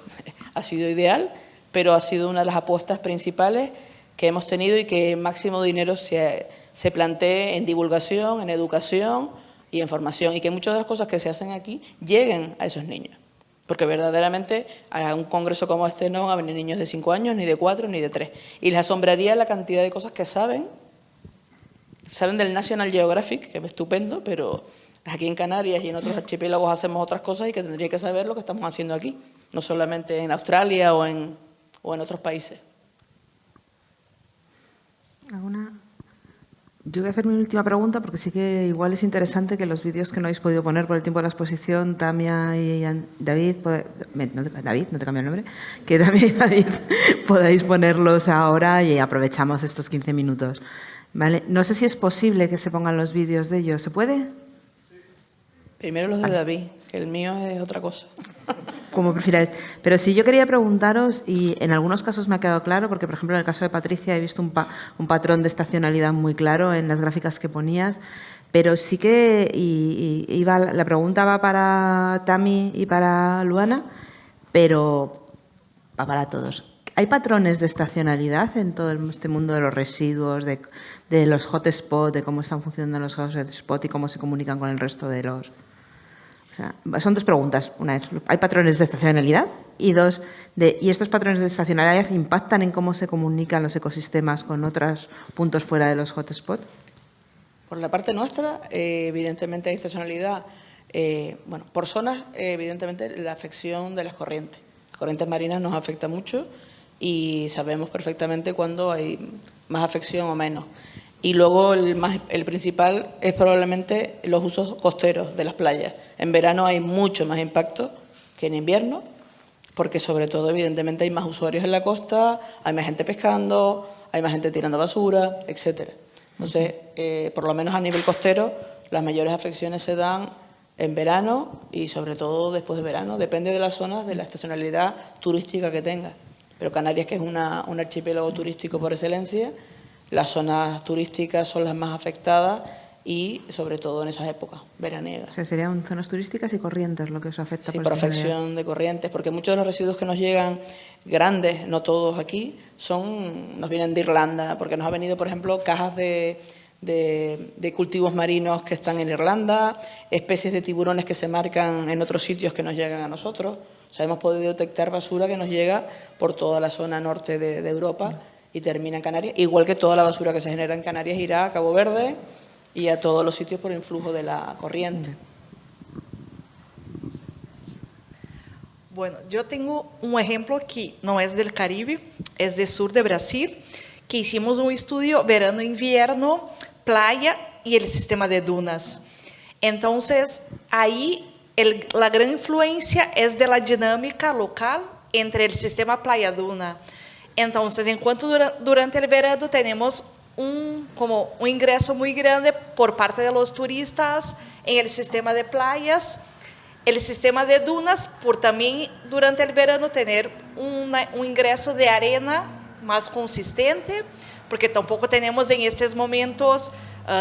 ha sido ideal, pero ha sido una de las apuestas principales que hemos tenido y que máximo dinero se plantee en divulgación, en educación y en formación, y que muchas de las cosas que se hacen aquí lleguen a esos niños. Porque verdaderamente a un congreso como este no van a venir niños de 5 años, ni de 4, ni de 3. Y les asombraría la cantidad de cosas que saben del National Geographic, que es estupendo, pero aquí en Canarias y en otros archipiélagos hacemos otras cosas y que tendría que saber lo que estamos haciendo aquí, no solamente en Australia o en otros países.
Yo voy a hacer mi última pregunta porque sí que igual es interesante que los vídeos que no habéis podido poner por el tiempo de la exposición, Tamia y David, David, no te cambio el nombre, que Tamia y David podáis ponerlos ahora y aprovechamos estos 15 minutos. ¿Vale? No sé si es posible que se pongan los vídeos de ellos. ¿Se puede?
Primero los de David, que el mío es otra cosa.
Como prefiráis. Pero sí, yo quería preguntaros, y en algunos casos me ha quedado claro, porque por ejemplo en el caso de Patricia he visto un patrón de estacionalidad muy claro en las gráficas que ponías, pero sí que la pregunta va para Tami y para Luana, pero va para todos. ¿Hay patrones de estacionalidad en todo este mundo de los residuos, de los hotspots, de cómo están funcionando los hotspots y cómo se comunican con el resto de los...? O sea, son 2 preguntas. Una es, ¿hay patrones de estacionalidad? Y 2, ¿y estos patrones de estacionalidad impactan en cómo se comunican los ecosistemas con otros puntos fuera de los hotspots?
Por la parte nuestra, evidentemente hay estacionalidad. Por zonas, evidentemente la afección de las corrientes. Las corrientes marinas nos afecta mucho y sabemos perfectamente cuándo hay más afección o menos. Y luego el principal es probablemente los usos costeros de las playas. En verano hay mucho más impacto que en invierno, porque sobre todo, evidentemente, hay más usuarios en la costa, hay más gente pescando, hay más gente tirando basura, etcétera. Entonces, por lo menos a nivel costero, las mayores afecciones se dan en verano y sobre todo después de verano. Depende de las zonas, de la estacionalidad turística que tenga. Pero Canarias, que es un archipiélago turístico por excelencia, las zonas turísticas son las más afectadas y sobre todo en esas épocas veraniegas.
O sea, serían zonas turísticas y corrientes lo que os afecta.
Sí, por afección de corrientes, porque muchos de los residuos que nos llegan grandes, no todos aquí, nos vienen de Irlanda, porque nos ha venido, por ejemplo, cajas de cultivos marinos que están en Irlanda, especies de tiburones que se marcan en otros sitios que nos llegan a nosotros. O sea, hemos podido detectar basura que nos llega por toda la zona norte de Europa y termina en Canarias, igual que toda la basura que se genera en Canarias irá a Cabo Verde y a todos los sitios por el influjo de la corriente.
Bueno, yo tengo un ejemplo que no es del Caribe, es del sur de Brasil, que hicimos un estudio verano-invierno, playa y el sistema de dunas. Entonces, ahí la gran influencia es de la dinámica local entre el sistema playa-duna. Entonces, en cuanto durante el verano tenemos un ingreso muy grande por parte de los turistas en el sistema de playas, el sistema de dunas, por también durante el verano tener un ingreso de arena más consistente, porque tampoco tenemos en estos momentos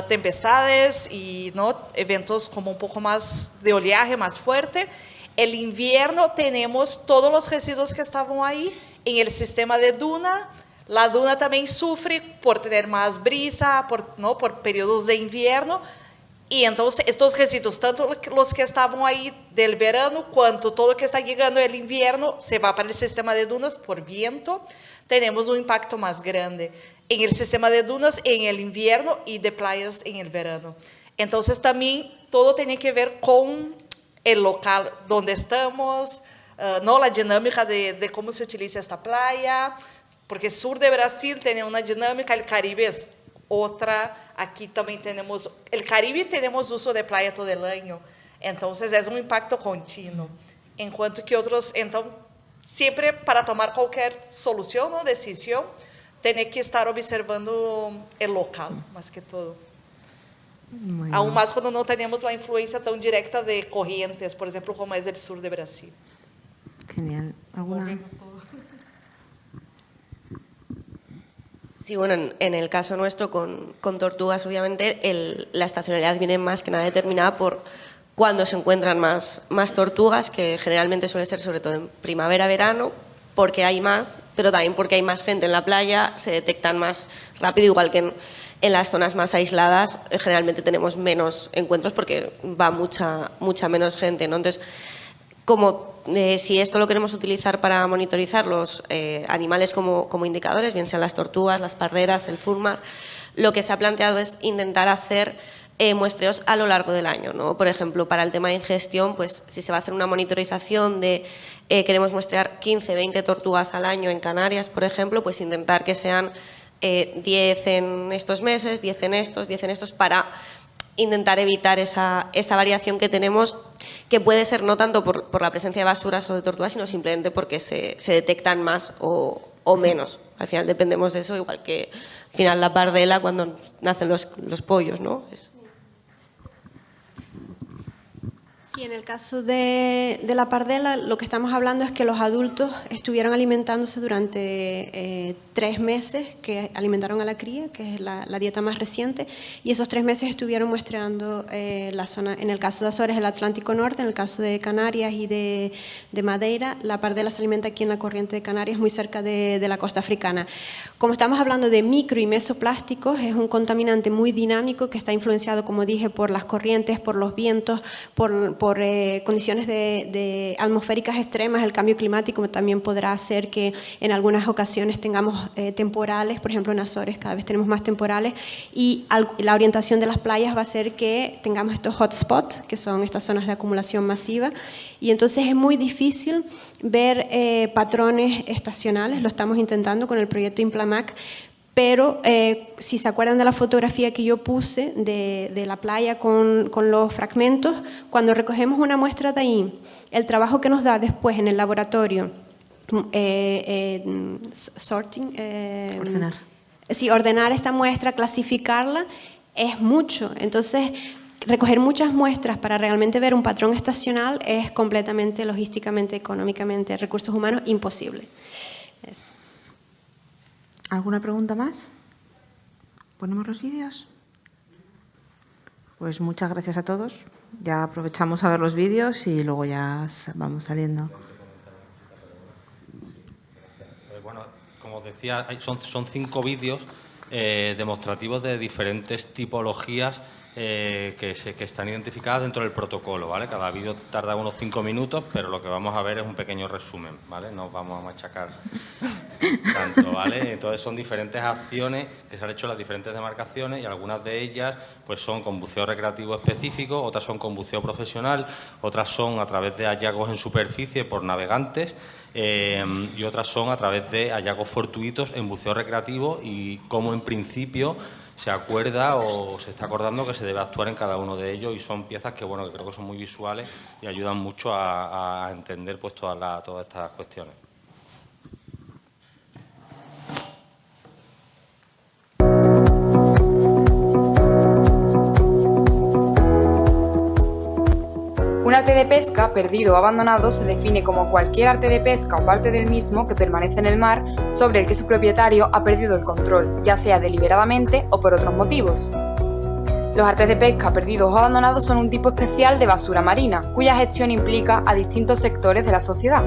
tempestades y eventos como un poco más de oleaje más fuerte. El invierno tenemos todos los residuos que estaban ahí en el sistema de duna. La duna también sufre por tener más brisa, por periodos de invierno. Y entonces estos residuos, tanto los que estaban ahí del verano, cuanto todo lo que está llegando del invierno, se va para el sistema de dunas por viento. Tenemos un impacto más grande en el sistema de dunas en el invierno y de playas en el verano. Entonces también todo tiene que ver con el local donde estamos, la dinámica de cómo se utiliza esta playa, porque el sur de Brasil tiene una dinámica, el Caribe es otra, aquí también tenemos, el Caribe tenemos uso de playa todo el año, entonces es un impacto continuo, en cuanto que otros, entonces, siempre para tomar cualquier solución o decisión, tiene que estar observando el local, más que todo. Aún más cuando no tenemos la influencia tan directa de corrientes, por ejemplo, como es el sur de Brasil.
Genial. ¿Alguna?
Sí, bueno, en el caso nuestro con tortugas, obviamente, la estacionalidad viene más que nada determinada por cuando se encuentran más tortugas, que generalmente suele ser sobre todo en primavera, verano, porque hay más, pero también porque hay más gente en la playa, se detectan más rápido, igual que en las zonas más aisladas, generalmente tenemos menos encuentros porque va mucha menos gente, ¿no? Entonces, si esto lo queremos utilizar para monitorizar los animales como indicadores, bien sean las tortugas, las parderas, el fulmar, lo que se ha planteado es intentar hacer muestreos a lo largo del año, ¿no? Por ejemplo, para el tema de ingestión, pues si se va a hacer una monitorización de queremos muestrear 15, 20 tortugas al año en Canarias, por ejemplo, pues intentar que sean 10 en estos meses, 10 en estos, para intentar evitar esa variación que tenemos, que puede ser no tanto por la presencia de basuras o de tortugas, sino simplemente porque se detectan más o menos. Al final dependemos de eso, igual que al final la pardela cuando nacen los pollos, ¿no?
Sí, en el caso de la pardela, lo que estamos hablando es que los adultos estuvieron alimentándose durante 3 meses, que alimentaron a la cría, que es la dieta más reciente, y esos 3 meses estuvieron muestreando la zona, en el caso de Azores, el Atlántico Norte, en el caso de Canarias y de Madeira, la pardela se alimenta aquí en la corriente de Canarias, muy cerca de la costa africana. Como estamos hablando de micro y mesoplásticos, es un contaminante muy dinámico que está influenciado, como dije, por las corrientes, por los vientos, por condiciones de atmosféricas extremas. El cambio climático también podrá hacer que en algunas ocasiones tengamos temporales, por ejemplo en Azores cada vez tenemos más temporales, y la orientación de las playas va a hacer que tengamos estos hotspots, que son estas zonas de acumulación masiva, y entonces es muy difícil ver patrones estacionales. Lo estamos intentando con el proyecto Implamac, pero si se acuerdan de la fotografía que yo puse de la playa con los fragmentos, cuando recogemos una muestra de ahí, el trabajo que nos da después en el laboratorio
Ordenar.
Sí, ordenar esta muestra, clasificarla, es mucho. Entonces, recoger muchas muestras para realmente ver un patrón estacional es completamente, logísticamente, económicamente, recursos humanos, imposible.
¿Alguna pregunta más? ¿Ponemos los vídeos? Pues muchas gracias a todos. Ya aprovechamos a ver los vídeos y luego ya vamos saliendo.
Bueno, como os decía, son 5 vídeos demostrativos de diferentes tipologías que están identificadas dentro del protocolo, ¿vale? Cada vídeo tarda unos 5 minutos, pero lo que vamos a ver es un pequeño resumen, ¿vale? No os vamos a machacar tanto, ¿vale? Entonces son diferentes acciones que se han hecho en las diferentes demarcaciones y algunas de ellas pues son con buceo recreativo específico, otras son con buceo profesional, otras son a través de hallazgos en superficie por navegantes y otras son a través de hallazgos fortuitos en buceo recreativo y cómo en principio se acuerda o se está acordando que se debe actuar en cada uno de ellos, y son piezas que, bueno, que creo que son muy visuales y ayudan mucho a entender pues todas estas cuestiones.
Un arte de pesca perdido o abandonado se define como cualquier arte de pesca o parte del mismo que permanece en el mar sobre el que su propietario ha perdido el control, ya sea deliberadamente o por otros motivos. Los artes de pesca perdidos o abandonados son un tipo especial de basura marina, cuya gestión implica a distintos sectores de la sociedad.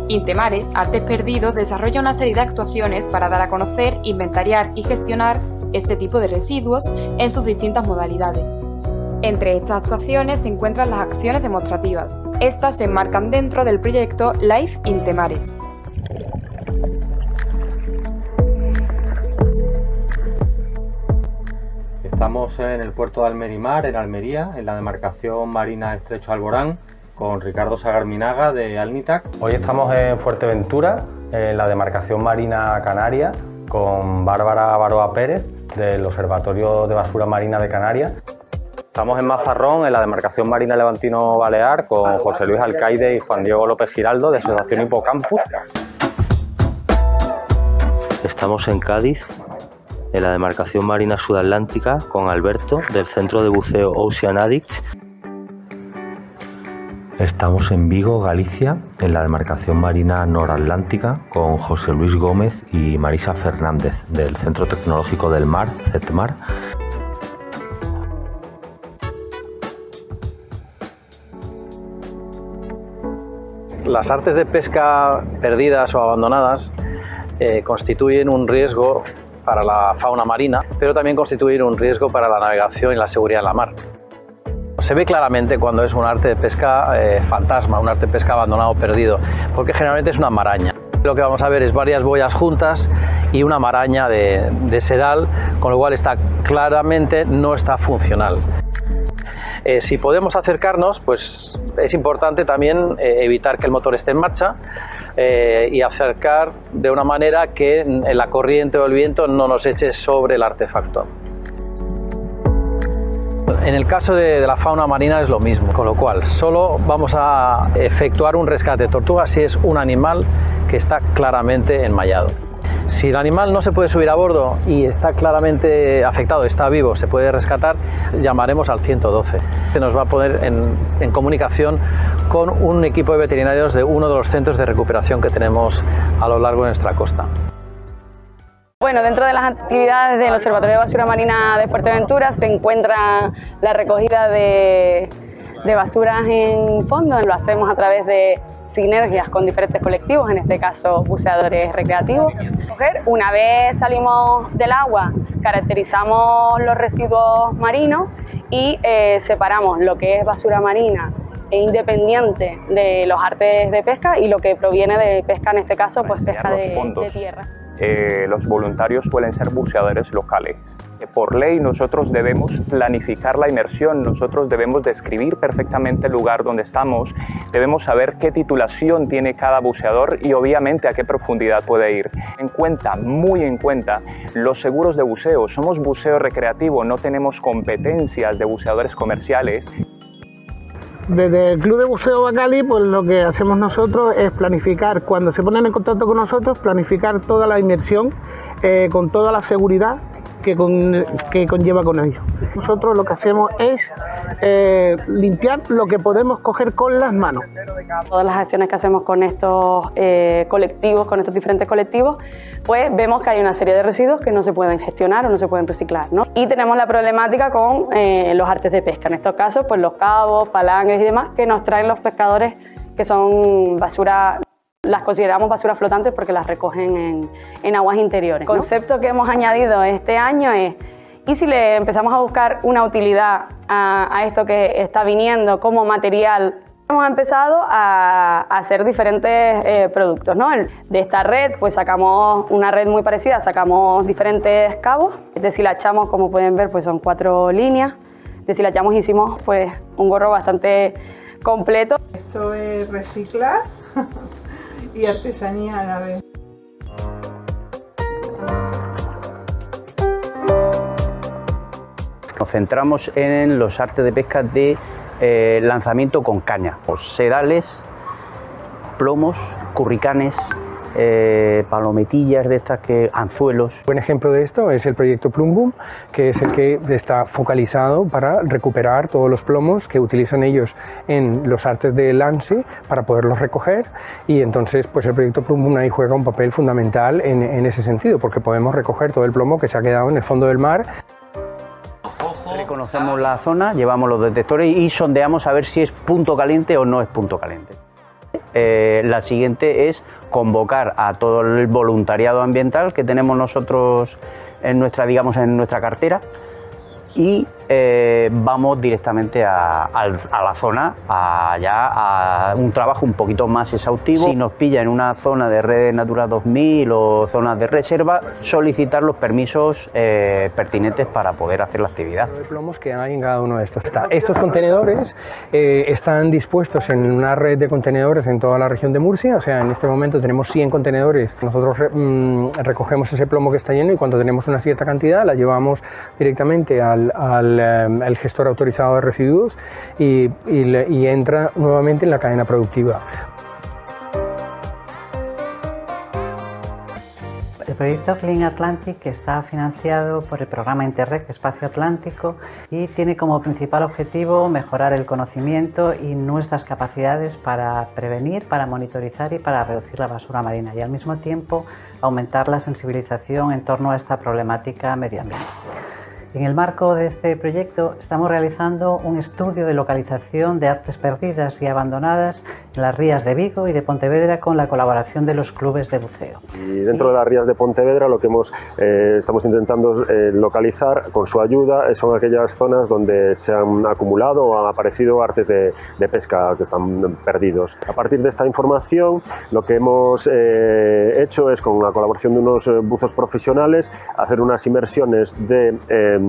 Intemares, Artes Perdidos, desarrolla una serie de actuaciones para dar a conocer, inventariar y gestionar este tipo de residuos en sus distintas modalidades. Entre estas actuaciones se encuentran las acciones demostrativas. Estas se enmarcan dentro del proyecto Life Intemares.
Estamos en el puerto de Almerimar, en Almería, en la demarcación marina Estrecho Alborán, con Ricardo Sagarminaga de Alnitac. Hoy estamos en Fuerteventura, en la demarcación marina canaria, con Bárbara Baroa Pérez, del Observatorio de Basura Marina de Canarias. Estamos en Mazarrón, en la demarcación marina Levantino Balear, con José Luis Alcaide y Juan Diego López Giraldo, de Asociación Hipocampus. Estamos en Cádiz, en la demarcación marina sudatlántica, con Alberto, del Centro de Buceo Ocean Addicts. Estamos en Vigo, Galicia, en la demarcación marina noratlántica, con José Luis Gómez y Marisa Fernández, del Centro Tecnológico del Mar, CETMAR.
Las artes de pesca perdidas o abandonadas constituyen un riesgo para la fauna marina, pero también constituyen un riesgo para la navegación y la seguridad en la mar. Se ve claramente cuando es un arte de pesca fantasma, un arte de pesca abandonado o perdido, porque generalmente es una maraña. Lo que vamos a ver es varias boyas juntas y una maraña de sedal, con lo cual claramente no está funcional. Si podemos acercarnos, pues es importante también evitar que el motor esté en marcha y acercar de una manera que la corriente o el viento no nos eche sobre el artefacto. En el caso de la fauna marina es lo mismo, con lo cual solo vamos a efectuar un rescate de tortuga si es un animal que está claramente enmallado. Si el animal no se puede subir a bordo y está claramente afectado, está vivo, se puede rescatar, llamaremos al 112. Se nos va a poner en comunicación con un equipo de veterinarios de uno de los centros de recuperación que tenemos a lo largo de nuestra costa.
Bueno, dentro de las actividades del Observatorio de Basura Marina de Fuerteventura se encuentra la recogida de basuras en fondo. Lo hacemos a través de sinergias con diferentes colectivos, en este caso buceadores recreativos. Una vez salimos del agua, caracterizamos los residuos marinos y separamos lo que es basura marina e independiente de los artes de pesca y lo que proviene de pesca, en este caso, pues pesca de tierra.
Los voluntarios suelen ser buceadores locales. Por ley nosotros debemos planificar la inmersión, nosotros debemos describir perfectamente el lugar donde estamos, debemos saber qué titulación tiene cada buceador y obviamente a qué profundidad puede ir. Muy en cuenta, los seguros de buceo. Somos buceo recreativo, no tenemos competencias de buceadores comerciales.
Desde el Club de Buceo Bacali, pues lo que hacemos nosotros es planificar, cuando se ponen en contacto con nosotros, planificar toda la inmersión con toda la seguridad que conlleva con ello. Nosotros lo que hacemos es limpiar lo que podemos coger con las manos.
Todas las acciones que hacemos con estos colectivos, con estos diferentes colectivos, pues vemos que hay una serie de residuos que no se pueden gestionar o no se pueden reciclar, ¿no? Y tenemos la problemática con los artes de pesca, en estos casos pues los cabos, palangres y demás que nos traen los pescadores, que son basura. Las consideramos basuras flotantes porque las recogen en aguas interiores, ¿no? El concepto que hemos añadido este año es, ¿y si le empezamos a buscar una utilidad a esto que está viniendo como material? Hemos empezado a hacer diferentes productos, ¿no? De esta red pues sacamos una red muy parecida, sacamos diferentes cabos, deshilachamos, como pueden ver, pues son 4 líneas, deshilachamos y hicimos pues un gorro bastante completo.
Esto es reciclar y artesanía a la vez.
Nos centramos en los artes de pesca de lanzamiento con caña, sedales, plomos, curricanes, palometillas de estas, anzuelos.
Un buen ejemplo de esto es el proyecto Plum Boom, que es el que está focalizado para recuperar todos los plomos que utilizan ellos en los artes de lance para poderlos recoger, y entonces pues el proyecto Plum Boom ahí juega un papel fundamental en ese sentido, porque podemos recoger todo el plomo que se ha quedado en el fondo del mar.
Reconocemos la zona, llevamos los detectores y sondeamos a ver si es punto caliente o no es punto caliente. La siguiente es convocar a todo el voluntariado ambiental que tenemos nosotros en nuestra, digamos, en nuestra cartera, y vamos directamente a la zona, a un trabajo un poquito más exhaustivo. Si nos pilla en una zona de red Natura 2000 o zonas de reserva, solicitar los permisos pertinentes para poder hacer la actividad.
De plomos que hay en cada uno de estos. Estos contenedores están dispuestos en una red de contenedores en toda la región de Murcia, o sea, en este momento tenemos 100 contenedores. Nosotros recogemos ese plomo que está lleno y cuando tenemos una cierta cantidad la llevamos directamente al gestor autorizado de residuos y entra nuevamente en la cadena productiva.
El proyecto Clean Atlantic está financiado por el programa Interreg Espacio Atlántico y tiene como principal objetivo mejorar el conocimiento y nuestras capacidades para prevenir, para monitorizar y para reducir la basura marina, y al mismo tiempo aumentar la sensibilización en torno a esta problemática medioambiental. En el marco de este proyecto estamos realizando un estudio de localización de artes perdidas y abandonadas en las rías de Vigo y de Pontevedra con la colaboración de los clubes de buceo.
Y dentro de las rías de Pontevedra lo que estamos intentando localizar con su ayuda son aquellas zonas donde se han acumulado o han aparecido artes de pesca que están perdidos. A partir de esta información lo que hemos hecho es, con la colaboración de unos buzos profesionales, hacer unas inmersiones de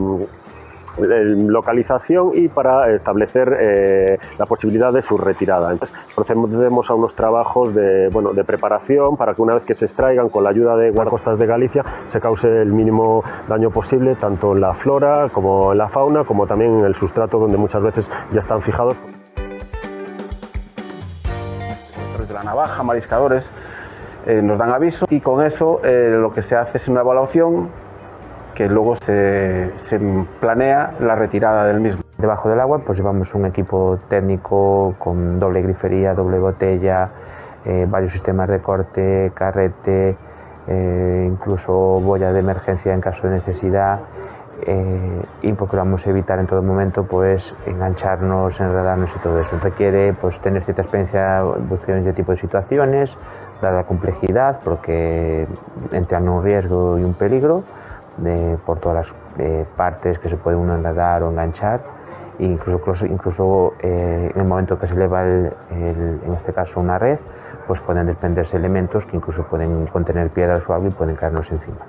localización y para establecer la posibilidad de su retirada. Entonces procedemos a unos trabajos de preparación para que una vez que se extraigan, con la ayuda de guardacostas de Galicia, se cause el mínimo daño posible tanto en la flora como en la fauna, como también en el sustrato, donde muchas veces ya están fijados.
De la navaja, mariscadores, nos dan aviso y con eso lo que se hace es una evaluación que luego se planea la retirada del mismo.
Debajo del agua pues llevamos un equipo técnico con doble grifería, doble botella, varios sistemas de corte, carrete, incluso boya de emergencia en caso de necesidad, y procuramos evitar en todo momento pues engancharnos, enredarnos y todo eso. Requiere pues tener cierta experiencia en buceo en este tipo de situaciones, dada la complejidad, porque entran un riesgo y un peligro por todas las partes que se puede uno enredar o enganchar, e incluso en el momento que se eleva en este caso una red, pues pueden desprenderse elementos que incluso pueden contener piedras o algo y pueden caernos encima.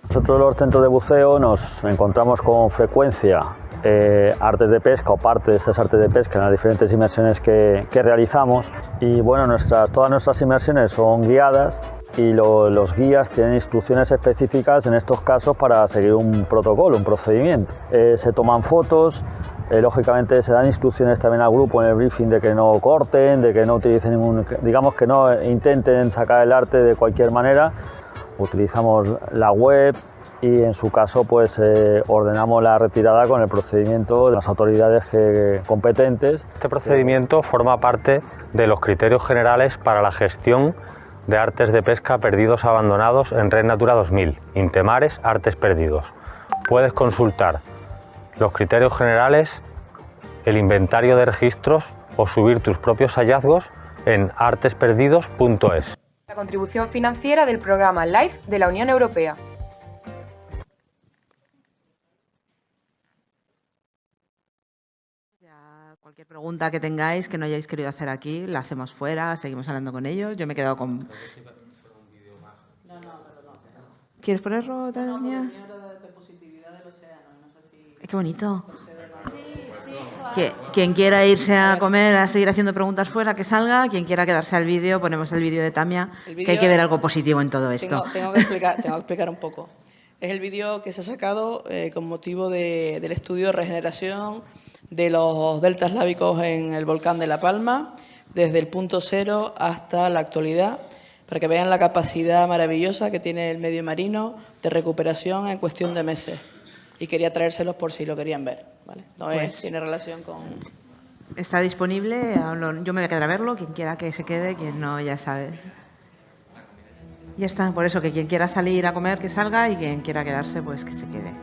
Nosotros los centros de buceo nos encontramos con frecuencia artes de pesca o partes de estas artes de pesca en las diferentes inmersiones que realizamos, y bueno, todas nuestras inmersiones son guiadas y los guías tienen instrucciones específicas en estos casos para seguir un protocolo, un procedimiento. Se toman fotos, lógicamente se dan instrucciones también al grupo en el briefing de que no corten, de que no utilicen digamos que no intenten sacar el arte de cualquier manera. Utilizamos la web y en su caso pues ordenamos la retirada con el procedimiento de las autoridades competentes.
Este procedimiento forma parte de los criterios generales para la gestión de artes de pesca perdidos abandonados en Red Natura 2000, Intemares, Artes Perdidos. Puedes consultar los criterios generales, el inventario de registros o subir tus propios hallazgos en artesperdidos.es.
La contribución financiera del programa LIFE de la Unión Europea.
Cualquier pregunta que tengáis que no hayáis querido hacer aquí, la hacemos fuera, seguimos hablando con ellos. Yo me he quedado con... ¿Quieres ponerlo, Tania? Qué bonito. Quien quiera irse a comer, a seguir haciendo preguntas fuera, que salga. Quien quiera quedarse al vídeo, ponemos el vídeo de Tamia, que hay que ver algo positivo en todo esto.
Tengo que explicar un poco. Es el vídeo que se ha sacado con motivo del estudio de regeneración de los deltas lábicos en el volcán de La Palma, desde el punto cero hasta la actualidad, para que vean la capacidad maravillosa que tiene el medio marino de recuperación en cuestión de meses. Y quería traérselos por si lo querían ver, ¿vale? No
Pues,
tiene relación con...
Está disponible, yo me voy a quedar a verlo, quien quiera que se quede, quien no ya sabe. Ya está, por eso que quien quiera salir a comer que salga y quien quiera quedarse pues que se quede.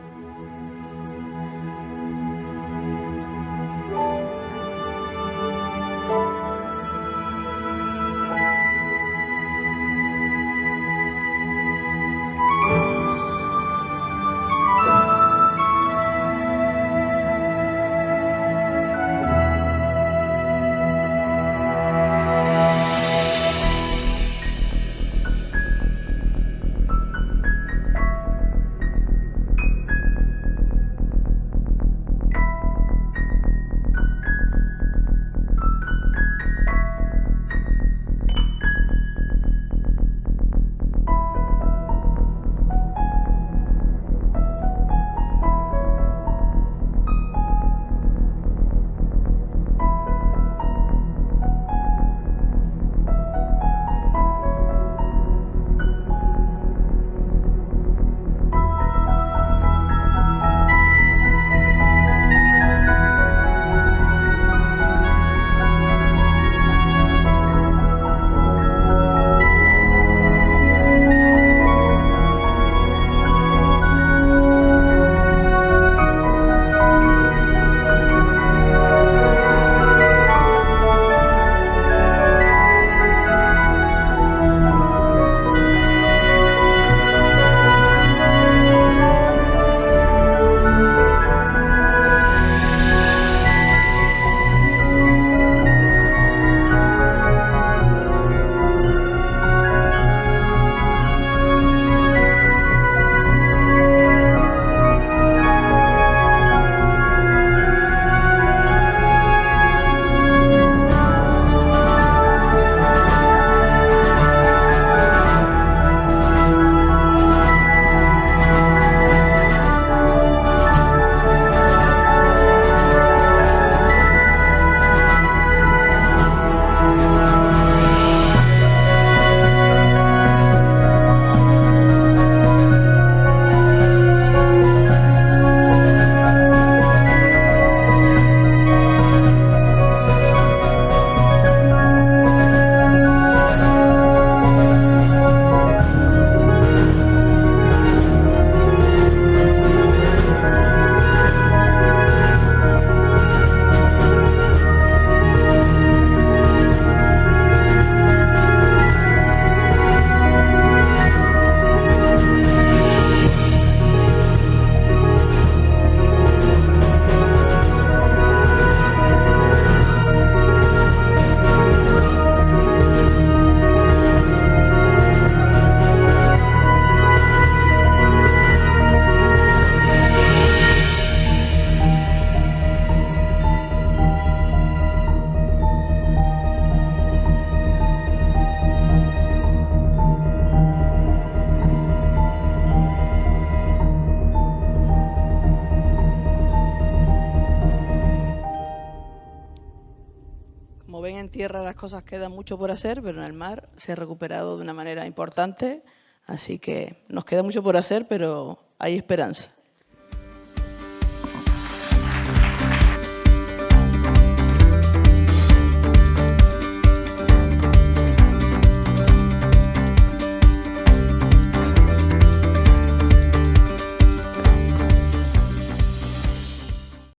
Como ven, en tierra las cosas quedan mucho por hacer, pero en el mar se ha recuperado de una manera importante, así que nos queda mucho por hacer, pero hay esperanza.